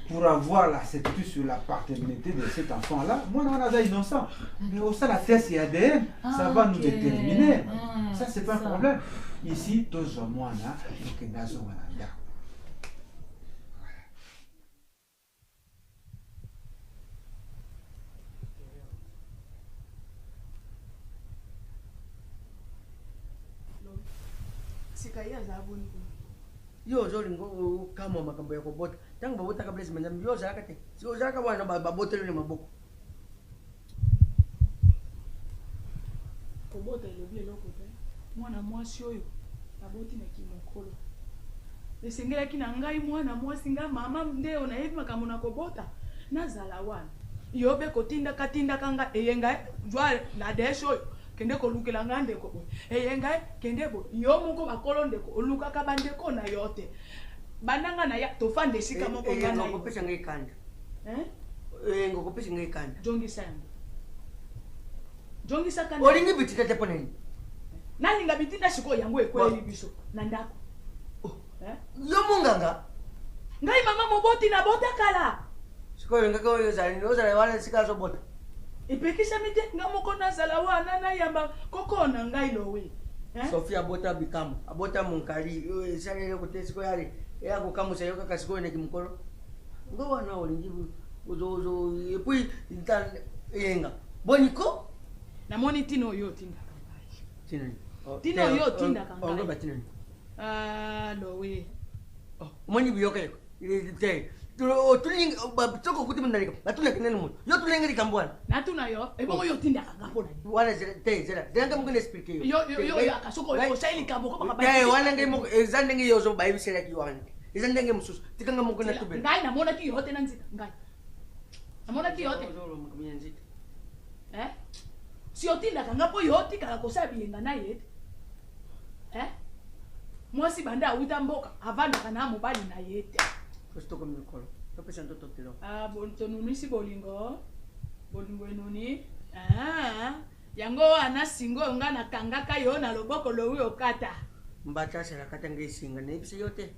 Pour avoir la certitude sur la paternité de cet enfant-là, moi, on a innocent. Mais au sein de la test et ADN, ça va nous déterminer. Ça, c'est pas un problème. Ici, tous au moins, il faut que nous soyons là. Yo zolingo kama makambo ya kobota tangu babota kabla simanya yo zaka te sio zaka bwana babotele maboko kobota ilobi eloko te mwana mwasi oyo aboti na kimokolo esengelaki na ngai mwana mwasi nga mama ndeo nayebi makambo na kobota nazala wana yo be kotinda kanga eyenga jwa na desho oyo kende kolukela nga ndeko boy eyenga kende bo yo moko bakolo ndeko olukaka bandeko na yote bananga na ya tofande sika moko ngana ngo pesa ngai kanda ngo pesa ngai kanda jongisa kanda olingi bitita te pona ni nani nga bitinda siko yango ekweli biso na ndako yo munganga ngai mama moboti na bota kala siko ngaka oyo zali wala sika zo bota ipekisa mite nga moko nazala wana na yamba koko na ngai lowe Sofia abota bikamu abota munkali esalele kutesi ko yale ya kukamusa yoka kasiko ne kimkolo ngo wana olingi uzo epui ntan yenga boniko na moni tino yo tinda tinani tino yo tinda kanga ngo batinani lowe moni biyoka te tulingi batoko kuti mndalika batula kinene mu yo tulingi likambwana natuna yo ebo yo tinda kanga pona wana zera denga mungene explique yo akasoko yo shaili kambo ko baba wana ngai mo ezande ngai yo zo bayi bisela ki wana ezande ngai mususu tikanga mungene tubela ngai namona ki yote nanzika ngai namona ki yote si yo tinda kanga po yote kala kosabi yenga na yete mwasi banda uta mboka avanda kana mobali na yete Kosto comme le col. Pas besoin de tout là. Bon tonuni si bolingo. Bolingo enuni. Yango ana singo nga na kangaka yo na loboko lowi okata. Mbata sera kata ngai singa ne bise yote.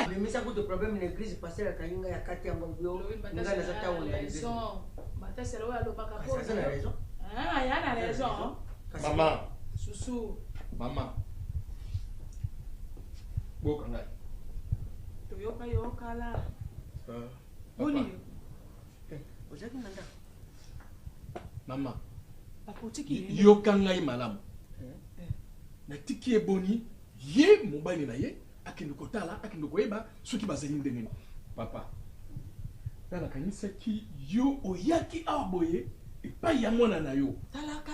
Bimisa kuto problème na église passer la kayinga ya kati yango yo. Nga na zata wonda. Raison. Mbata sera wa lobaka po. Ça a raison. Ya na raison. Maman. Susu. Maman. Boka ngai. Yoka yoka la. Boni. Ozaki nanda. Maman. Apotiki. Yokangai malamu. Natiki eboni ye mobali na ye akindukotala akindukoyeba soki bazali ndenge. Papa. Tala kanisa ki yo oyaki aboye epai ya mwana na yo. Talaka.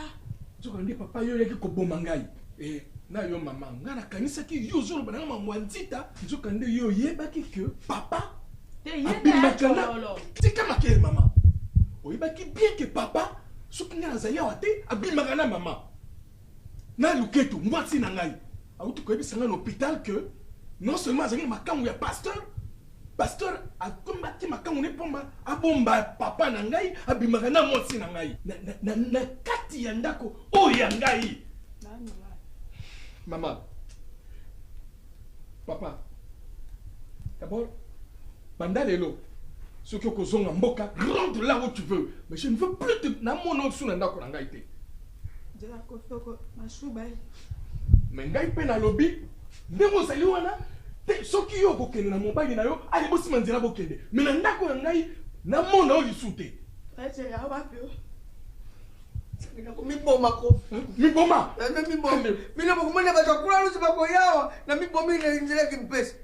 Nzoka ndi papa yo yaki koboma ngai. Na yo mama ngana kanisa ki yo zolo bana mama nzita nzoka ndi yo yebaki ke papa abimakana tika makele mama. Oyebaki bien que papa soki ngana za yawa te abimakana mama. Na luketo mwasi na ngai. Auti koyebisa nga na hôpital que non seulement azali makambo ya pasteur a combattu makambo ne pomba abomba papa na ngai abimaka na mwasi na ngai na kati ya ndako oyo ya ngai. Maman, papa, d'abord, bandalelo, ce que vous avez mboka, rentre là où tu veux, mais je ne veux plus te namono sous la ndako ngai te. Mais ngai pe na lobby, ndemo sali wana, te soki yo kokende na mobali na yo, ali bosi manzela bokende. Mais na ndako ngai na mona o lisute. Ese ya wapi? Miboma ko. Miboma. Na miboma. Mina bokumana batakula rusi bako yawa na miboma ile injele kimpesa.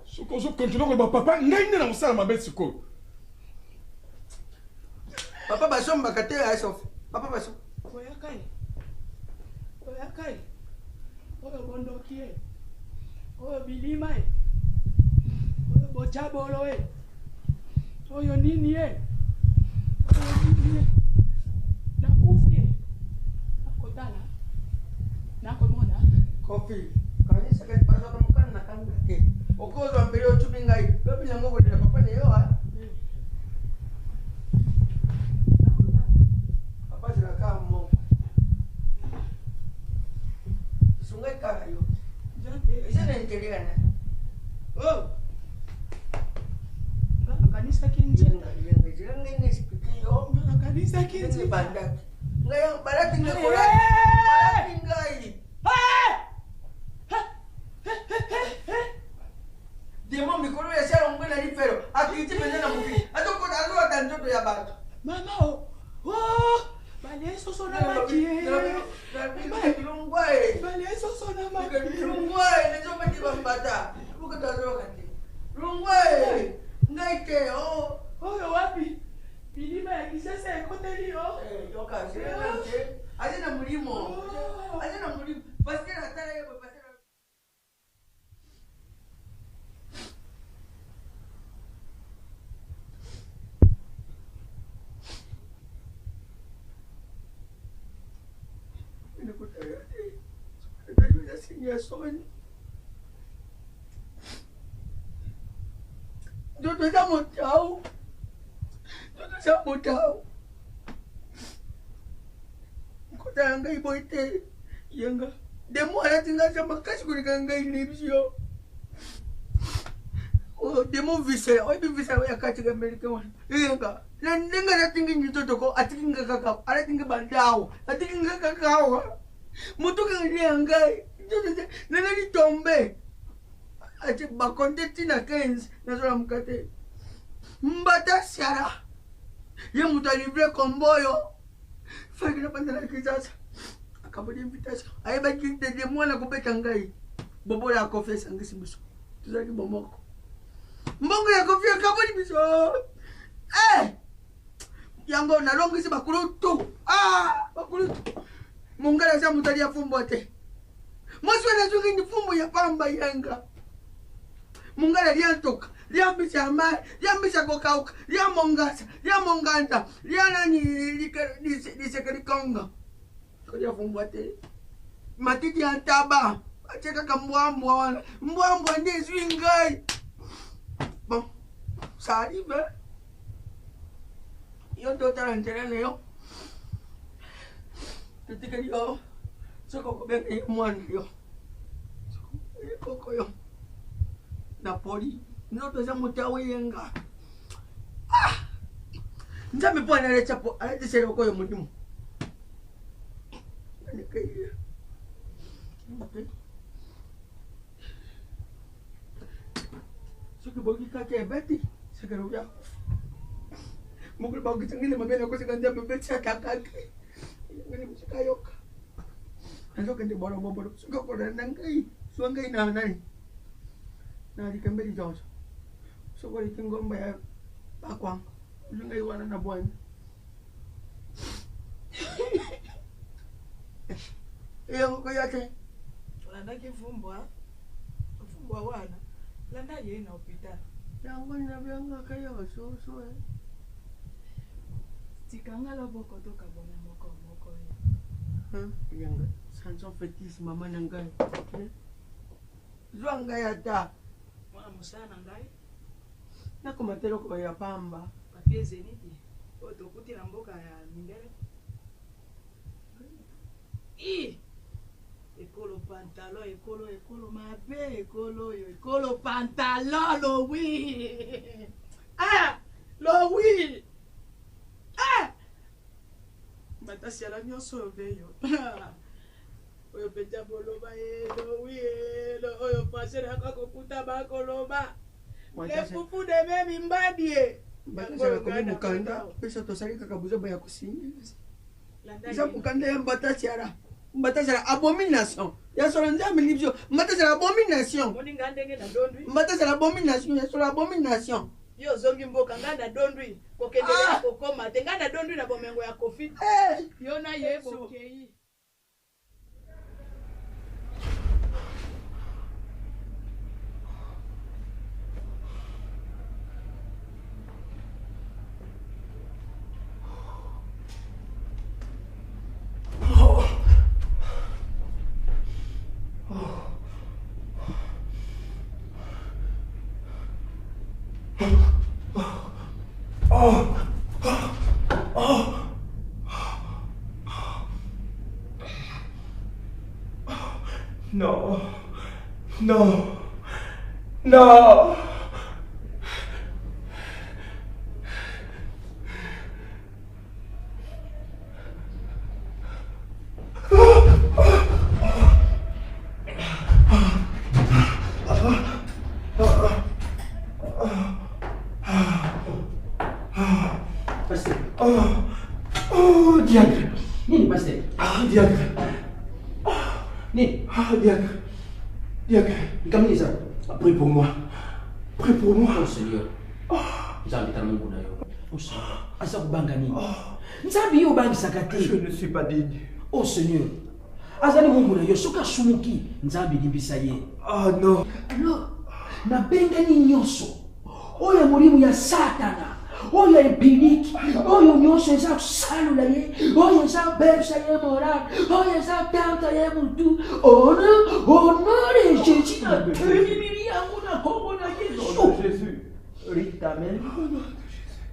Soko zo continue ko papa ngai na musala mabe siko. Papa basomba katela asof. Papa baso. Oyakai. Oyo bondoki e. Oyo bilima e. Oyo bochabolo e. Oyo nini e. Nakufi. Nakotala. Nakomona. Kofi. Kanisa ke paso kama kana nakanga ke. Okozo ambele ochubingai. Babi yango ko dela papa ne yo ha. Papa zira kamo. Sungai karayo. Ise na entelea na. Oh. Kanisa kinjenga. Yenga speaking yo. Kanisa kinjenga. Bandaki. Ngai baraki ngakora. Baraki ngai. Demo mikolo ya shala ngwe na lifero. Akiti pende na mufi. Atoko alo atanjoto ya batu. Mama oh. Oh. Bale soso na maji. Lungwae. Bale soso na maji. Lungwae ne zo mati bambata. Ukata zo kati. Lungwae. Ngaike oh. Oyo wapi? Bilima ya kisasa ekoteli yo. Yoka sira nje. Azina mulimo. Azina mulimo. Pasteur atala yebo pasteur. Joto já motau. Kota ngai boite. Yenga. Demo ala tinga sama kashi kuri ngai nibisio. Oh demo visa. Oi bi visa ya kachi ga America wan. Yenga. Nenga na tinga nyito ko atinga kakao. Ala tinga bandao. Atinga kakao. Mutuka ngai. Nana ni tombe. Ati bakonte tina 15 nazola mukate. Mbata siara. Ye muta livre komboyo. Faki na pandala kisasa. Akabodi invitation. Aiba kinte de mwana kubeta ngai. Bobo ya kofesa ngisi biso. Tuzaki bomoko. Mbongo ya kofia akabodi biso. Yango na longisi bakulutu. Bakulutu. Mungala sa mutali ya fumbo te. Mwasi wana zungi ni fumbo ya pamba yanga. Mungala liantoka, liambisha amai, liambisha kokauka, liamongasa, liamonganda, lianani lisekerikonga. Kodia fumbo te. Matiti antaba. Acheka kambwambwa wana. Mbwambwa ndi zwingai. Bon. Ça arrive. Yo dotara nterene yo. Tutika yo. Soko kubenge mwana yo. Koko yo. Napoli. Noto za mutawe yenga. Nzambe po na lecha po. Alete sero ko yo mudimu. Nikai. Soko bogi kake beti. Sekero ya. mokolo bakokitangile mabe nakoseka nzambe opetisa kakaki ngani mosika yoka nazokende bolobobolo soki okolala na ngai zwa ngai na nani na likembeli jonso soki oleki ngomba ya bakwanga ozwa ngai wana na bwani yango koya te olandaki mfumbwa wana landa ye na hopital yango nabyangaka yososo tikanga loboko tokabona moko yanga sanson fetis mama na ngai zwa ngai ata mwana mosala na ngai nakoma te eloko ya pamba papie zeniti oyo tokuti na mboka ya mindele ekolo pantalon ekolo mabe ekolo oyo ekolo pantalon lowi lowi batasi ala nyonso oyo beyo oyo mpenza boloba lowi oyo français naka kokuta bakoloba lefufu de memi mbadie batasi komi mokanda pesa tosali kaka buzoba ya kosinga eza mokanda ya mbatasi ala abomination ya solo nzambe libio mbatasi ala abomination moninga ndenge na dondwi mbatasi ala abomination ya solo abomination yo zongi mboka nga na dondwi kokendela kokoma te nga na dondwi na bomengo ya kofi yo na ye bokei Non. Non. Non. Pasteur. Oh, diacre. Nini, pasteur? Diacre. Nini? Diacre. Diacre. Comment ça? Prie pour moi. Prie pour moi. Oh Seigneur. Nzambi tamungu na yo. Oh Seigneur. Asa kubanga nini? Nzambi yo bangisaka te. Je ne suis pas digne. Oh Seigneur. Azali mungu na yo soka sumuki nzambi limbisa ye. Ah non. Alors, nabengani nyonso. Oyo mulimu ya Satana. Oyo empirique. Oyo nyonso eza kusalola ye. Oyo eza bersa ye moral. Oyo eza tanta ye mutu. Honore Jésus na trimili yangu na kombo na Yesu. Jésus. Rita men.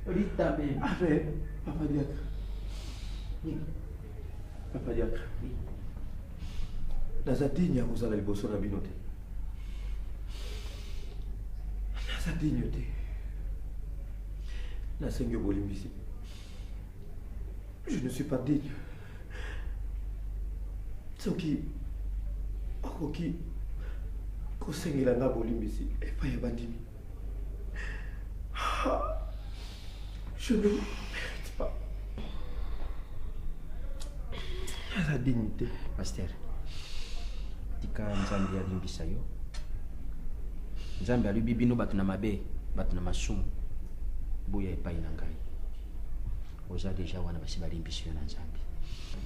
Rita men. Avec Papa Diacre. Papa Diacre. naza digne ya kozala liboso na bino te. Naza digne te. Nasengi bolimbisi. Je ne suis pas digne. Soki okoki kosengela nga bolimbisi epai ya bandimi. Je ne mérite pas. Naza dignité. Pasteur, tika nzambe alimbisa yo. Nzambe alubi bino batu na mabe, batu na masumu. Boya epai na ngai. Oza déjà wana basi balimbisa yo na nzambe.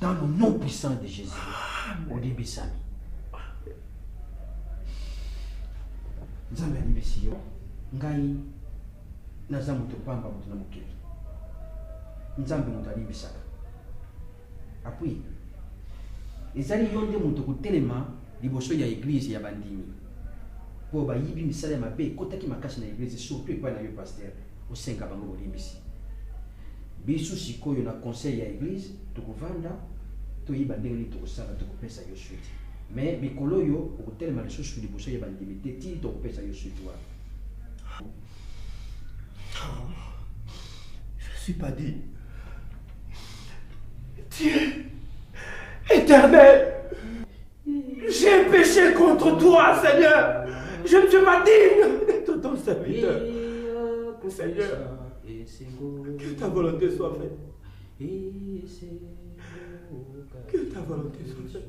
Dans le nom puissant de Jésus, olimbisami. Nzambe alimbisi yo. Ngai naza mutu pamba mutu na mokili. Nzambe mutu alimbisaka. Apui ezali yo nde mutu kotelema liboso ya église ya bandimi po bayibi misala ya mabe ekotaki makasi na église surtout epai na yo pasteur osenga bango bolimbisi. Biso sikoyo na conseil ya église tokovanda toyiba ndenge nini tokosala tokopesa yo suite, mais mikolo oyo okotelema lisusu liboso ya bandimi te ti tokopesa yo suite wana. Je suis pas digne. Dieu éternel, j'ai péché contre toi, Seigneur. Je ne suis pas digne d'être ton serviteur. Seigneur, Que ta volonté soit faite. Que ta volonté soit faite.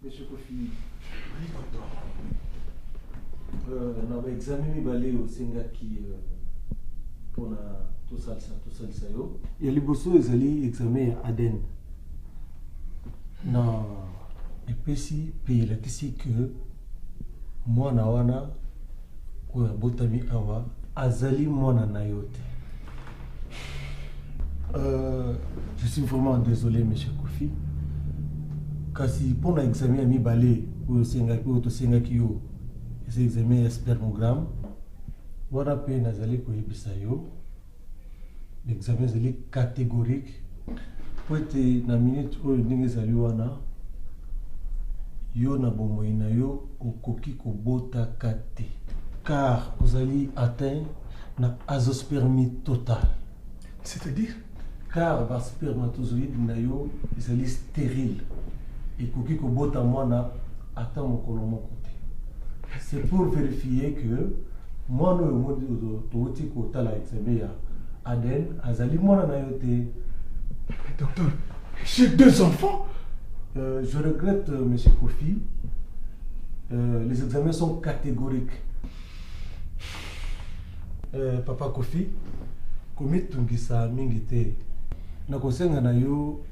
Monsieur Kofi, on va examiner balé au Singaki pour tout ça yo. Il y a les bosso ezali examen Aden. Non, et puis si pays la tisi que moi na wana ko botami awa azali mona na yote. Je suis vraiment désolé, monsieur Kofi. Kasi pour l'examen à mi balé ou to sengaki yo, c'est examen spermogramme. Wana pe nazali ko yebisa yo. L'examen est catégorique. Pour être na minute où ndenge zali wana yo na bomoi na yo okoki kobota kate car vous allez atteindre na azospermie totale. C'est-à-dire car ba spermatozoïde na yo ezali stérile et koki kobota mwana ata mokolo moko te. C'est pour vérifier que moi no toti kotala examen ya Aden azali mwana na yo te. Docteur, j'ai 2 enfants. Je regrette, monsieur Kofi. Les examens sont catégoriques. Papa Kofi, komi tungisa mingi te. Nakosenga na yo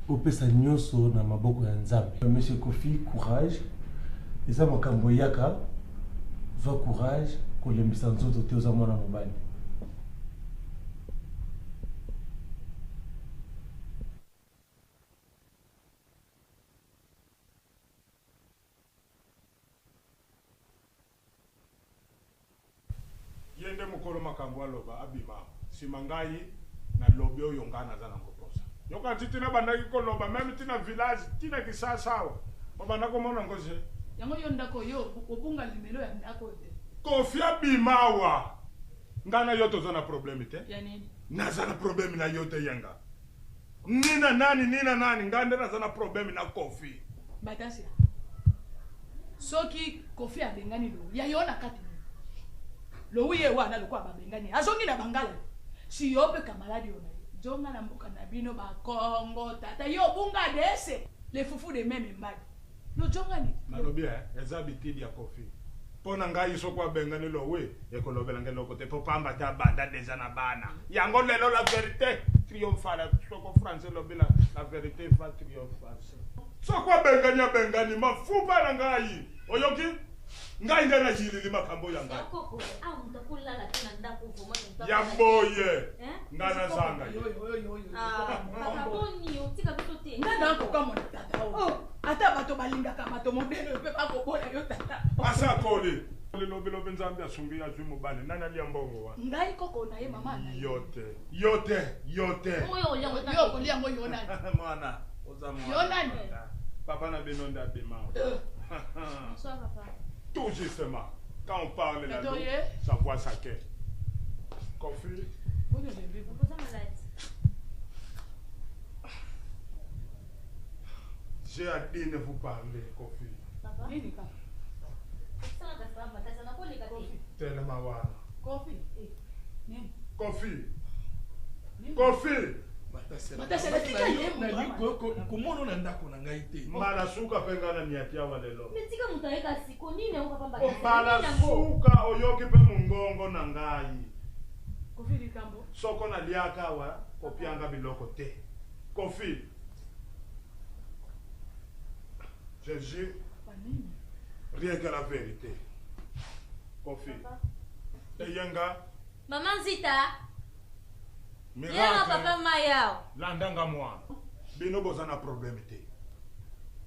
opesa nyoso na maboko ya Nzambe. Monsieur Kofi, courage. Eza makambo yaka. Zwa courage kolembisa nzoto te oza mwana mobali. Yende mukolo makambo aloba abima simangai na lobi oyo ngana za na ngoposa yoka titina bandaki koloba même tina village tina kisasawa babanda ko mona ngoje yango yo ndako yo obunga limelo ya ndako te Kofi abimawa ngana yoto zana problème te ya nini na zana problème na yote yanga nina nani ngande na zana problème na Kofi batasi soki Kofi abengani lo ya yona kati lo wiye wana lokwa babengani azongi na bangala si yope kamaladi ona jonga na mboka na bino ba Kongo tata yo bunga dese le fufu de meme mbadi lo jonga ni malobia ezabitidi ya Kofi pona ngai sokwa bengani lo we ekolobela ngelo kote po pamba ta banda deja na bana yango lelo la vérité triomphale soko français lobela la vérité va triompher sokwa bengani mafupa na ngai oyoki ngai ndena jili makambo ya ngai koko au mtakulala tena ndako voma ya boye ngana zanga papa boni utika bitote ngana ko kama tata ata bato balingaka bato modelo pe ba ko bola yo tata asa kole lobelo benzambe asumbi ya jumu bane nani ali mbongo wa ngai koko na ye mama yote oyo oliango yona mwana ozamu yona papa na benonda bema bonsoir papa. Tout justement, quand on parle là-dedans, ça voit sa quête. Kofi. J'ai hâte de vous parler, Kofi. Papa? Tellement voilà. Kofi. Kofi. Kofi. Comment on a ndako na ngai te mala suka penga na niatia walelo metika mutaeka siko nini ngo pamba mala suka oyoki pe mungongo na ngai Kofi likambo soko na liaka wa kopianga biloko te Kofi Jésus rien que la vérité Kofi Eyenga Maman Zita Y'a papa Maya. Landanga moi. Bino bozana problème te.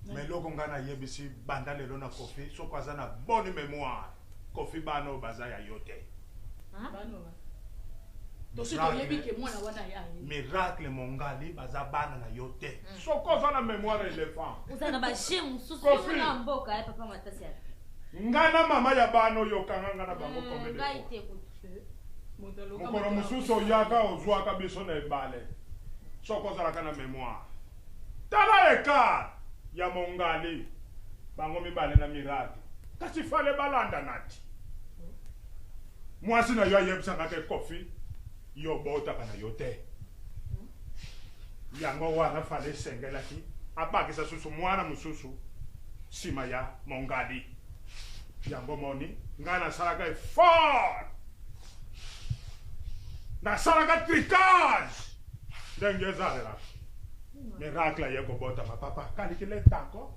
Mais loko ngana yebisi banda lelo na Kofi so kwaza na bonne mémoire. Kofi bano bazaya yote. Bano. Dosi to yebi ke mwana wana ya. Miracle mongali bazabana na yote. So kwaza na mémoire éléphant. Uzana ba shemu susu na mboka papa Matasi. Ngana mama ya bano yokanga ngana bango kombe. Ngaite ku. Mokolo mususu yaka ozwaka biso na ebale. So kwaza kana mémoire. Tala eka ya mongali bango mibale na miracle. Kasi fale balanda nati. Mwasi na yo yebisa ngate Kofi yo bota kana yote. Yango wana fale sengela ki abakisa susu mwana mususu sima ya mongali. Yango moni ngana salaka fort. Na salaka tricage. Denge zalera. Miracle yeko bota papa kali kile tako.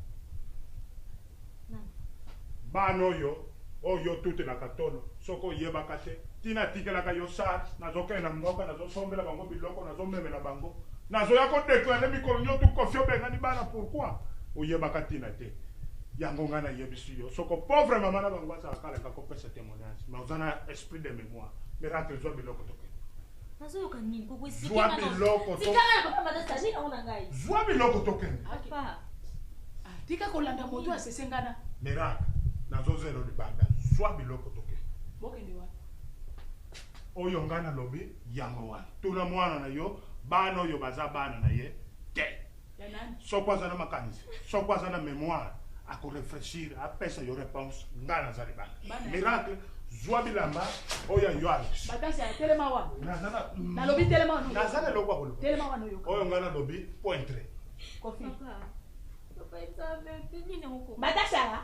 Bano yo oyo tuti na katono soko yeba kate tina tikela ka yo sar na zoke na mboka na zo sombela bango biloko na zo memela bango na zo yako déclarer mikolo nyoto Kofi benga ni bana pourquoi oyeba katina te yango ngana yebisi yo soko pauvre mama na bango za kala ka kopesa témoignage mais ozana esprit de mémoire miracle zo biloko toke nazo kanini ko kwisi kana biloko to sikana papa Matasi na una ngai zo biloko toke papa tika kolanda moto asesengana miracle nazo zero de banda soit biloko toke bokende wa oyo ngana lobi yango wana tuna mwana na yo bana oyo baza bana na ye te ya nani sokwaza na makanisi sokwaza na mémoire ako réfléchir apesa yo réponse ngana za libanda miracle zwa bilamba oyo yo Alex Matasi ya telema wa nazana na lobi telema no nazana lokwa bolo telema wa no yo oyo ngana lobi pointre Kofi papa isabe nini huko Matasi ala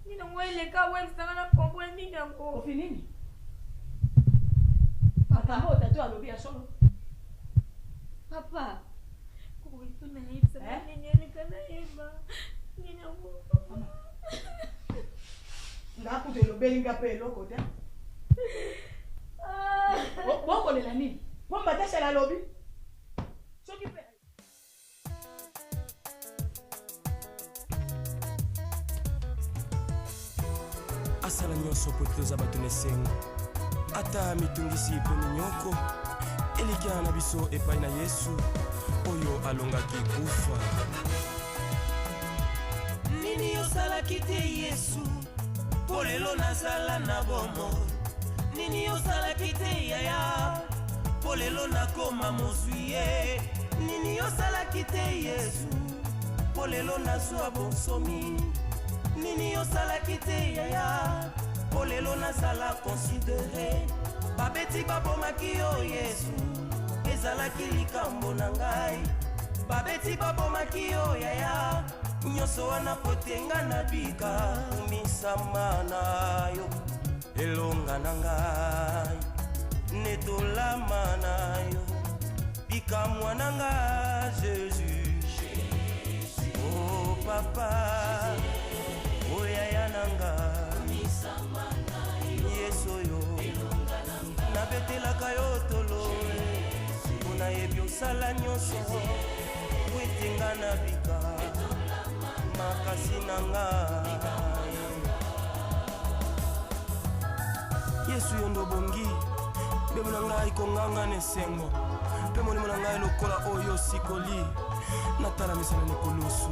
nina mwele ka wewe sana kombo nini yango Kofi nini papa mo tatu alobi ya solo papa ko itu na hipsa nini kana eba nini yango ngaku de lobeli ngape loko te boko le la nini po Matasi ala lobi soki pe asala nyonso po toza bato na esengo ata mitungisi pene nyoko elikia na biso epai na Yesu oyo alongaki kufa nini osalaki te Yesu po lelo nazala na bomo nini osalaki te yaya po lelo nakoma mozwi ye nini osalaki te Yesu po lelo nazwa bonsomi nini osalaki te yaya po lelo nazala konsidere babeti babomaki yo Yesu ezalaki likambo na ngai babeti babomaki yo yaya nyonso wana potenga na bika misama na yo elonga na ngai netolama na yo bika mwana nga Jésus oh papa oyaya nanga Yesu yo nabetelaka yo tolo mpona yebi osala nyonso kwetenga na bika makasi na ngai Yesu yo ndobongi bebo na ngai konganga na esengo mpe molimo na ngai lokola oyo sikoli natala misala nekolusu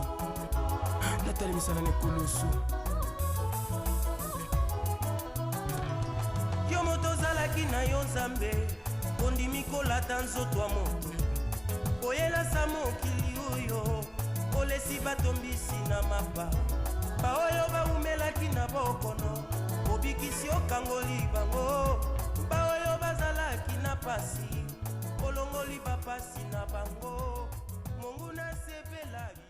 natala misala nekolusu yo moto ozalaki na yo Nzambe ondimi kolata nzoto ya moto oyelasa mokili oyo olesi bato mbisi na mapa baoyo baumelaki na bokono obikisi okangoli bango baoyo bazalaki na pasi olongoli bapasi na bango mongu nasepelaki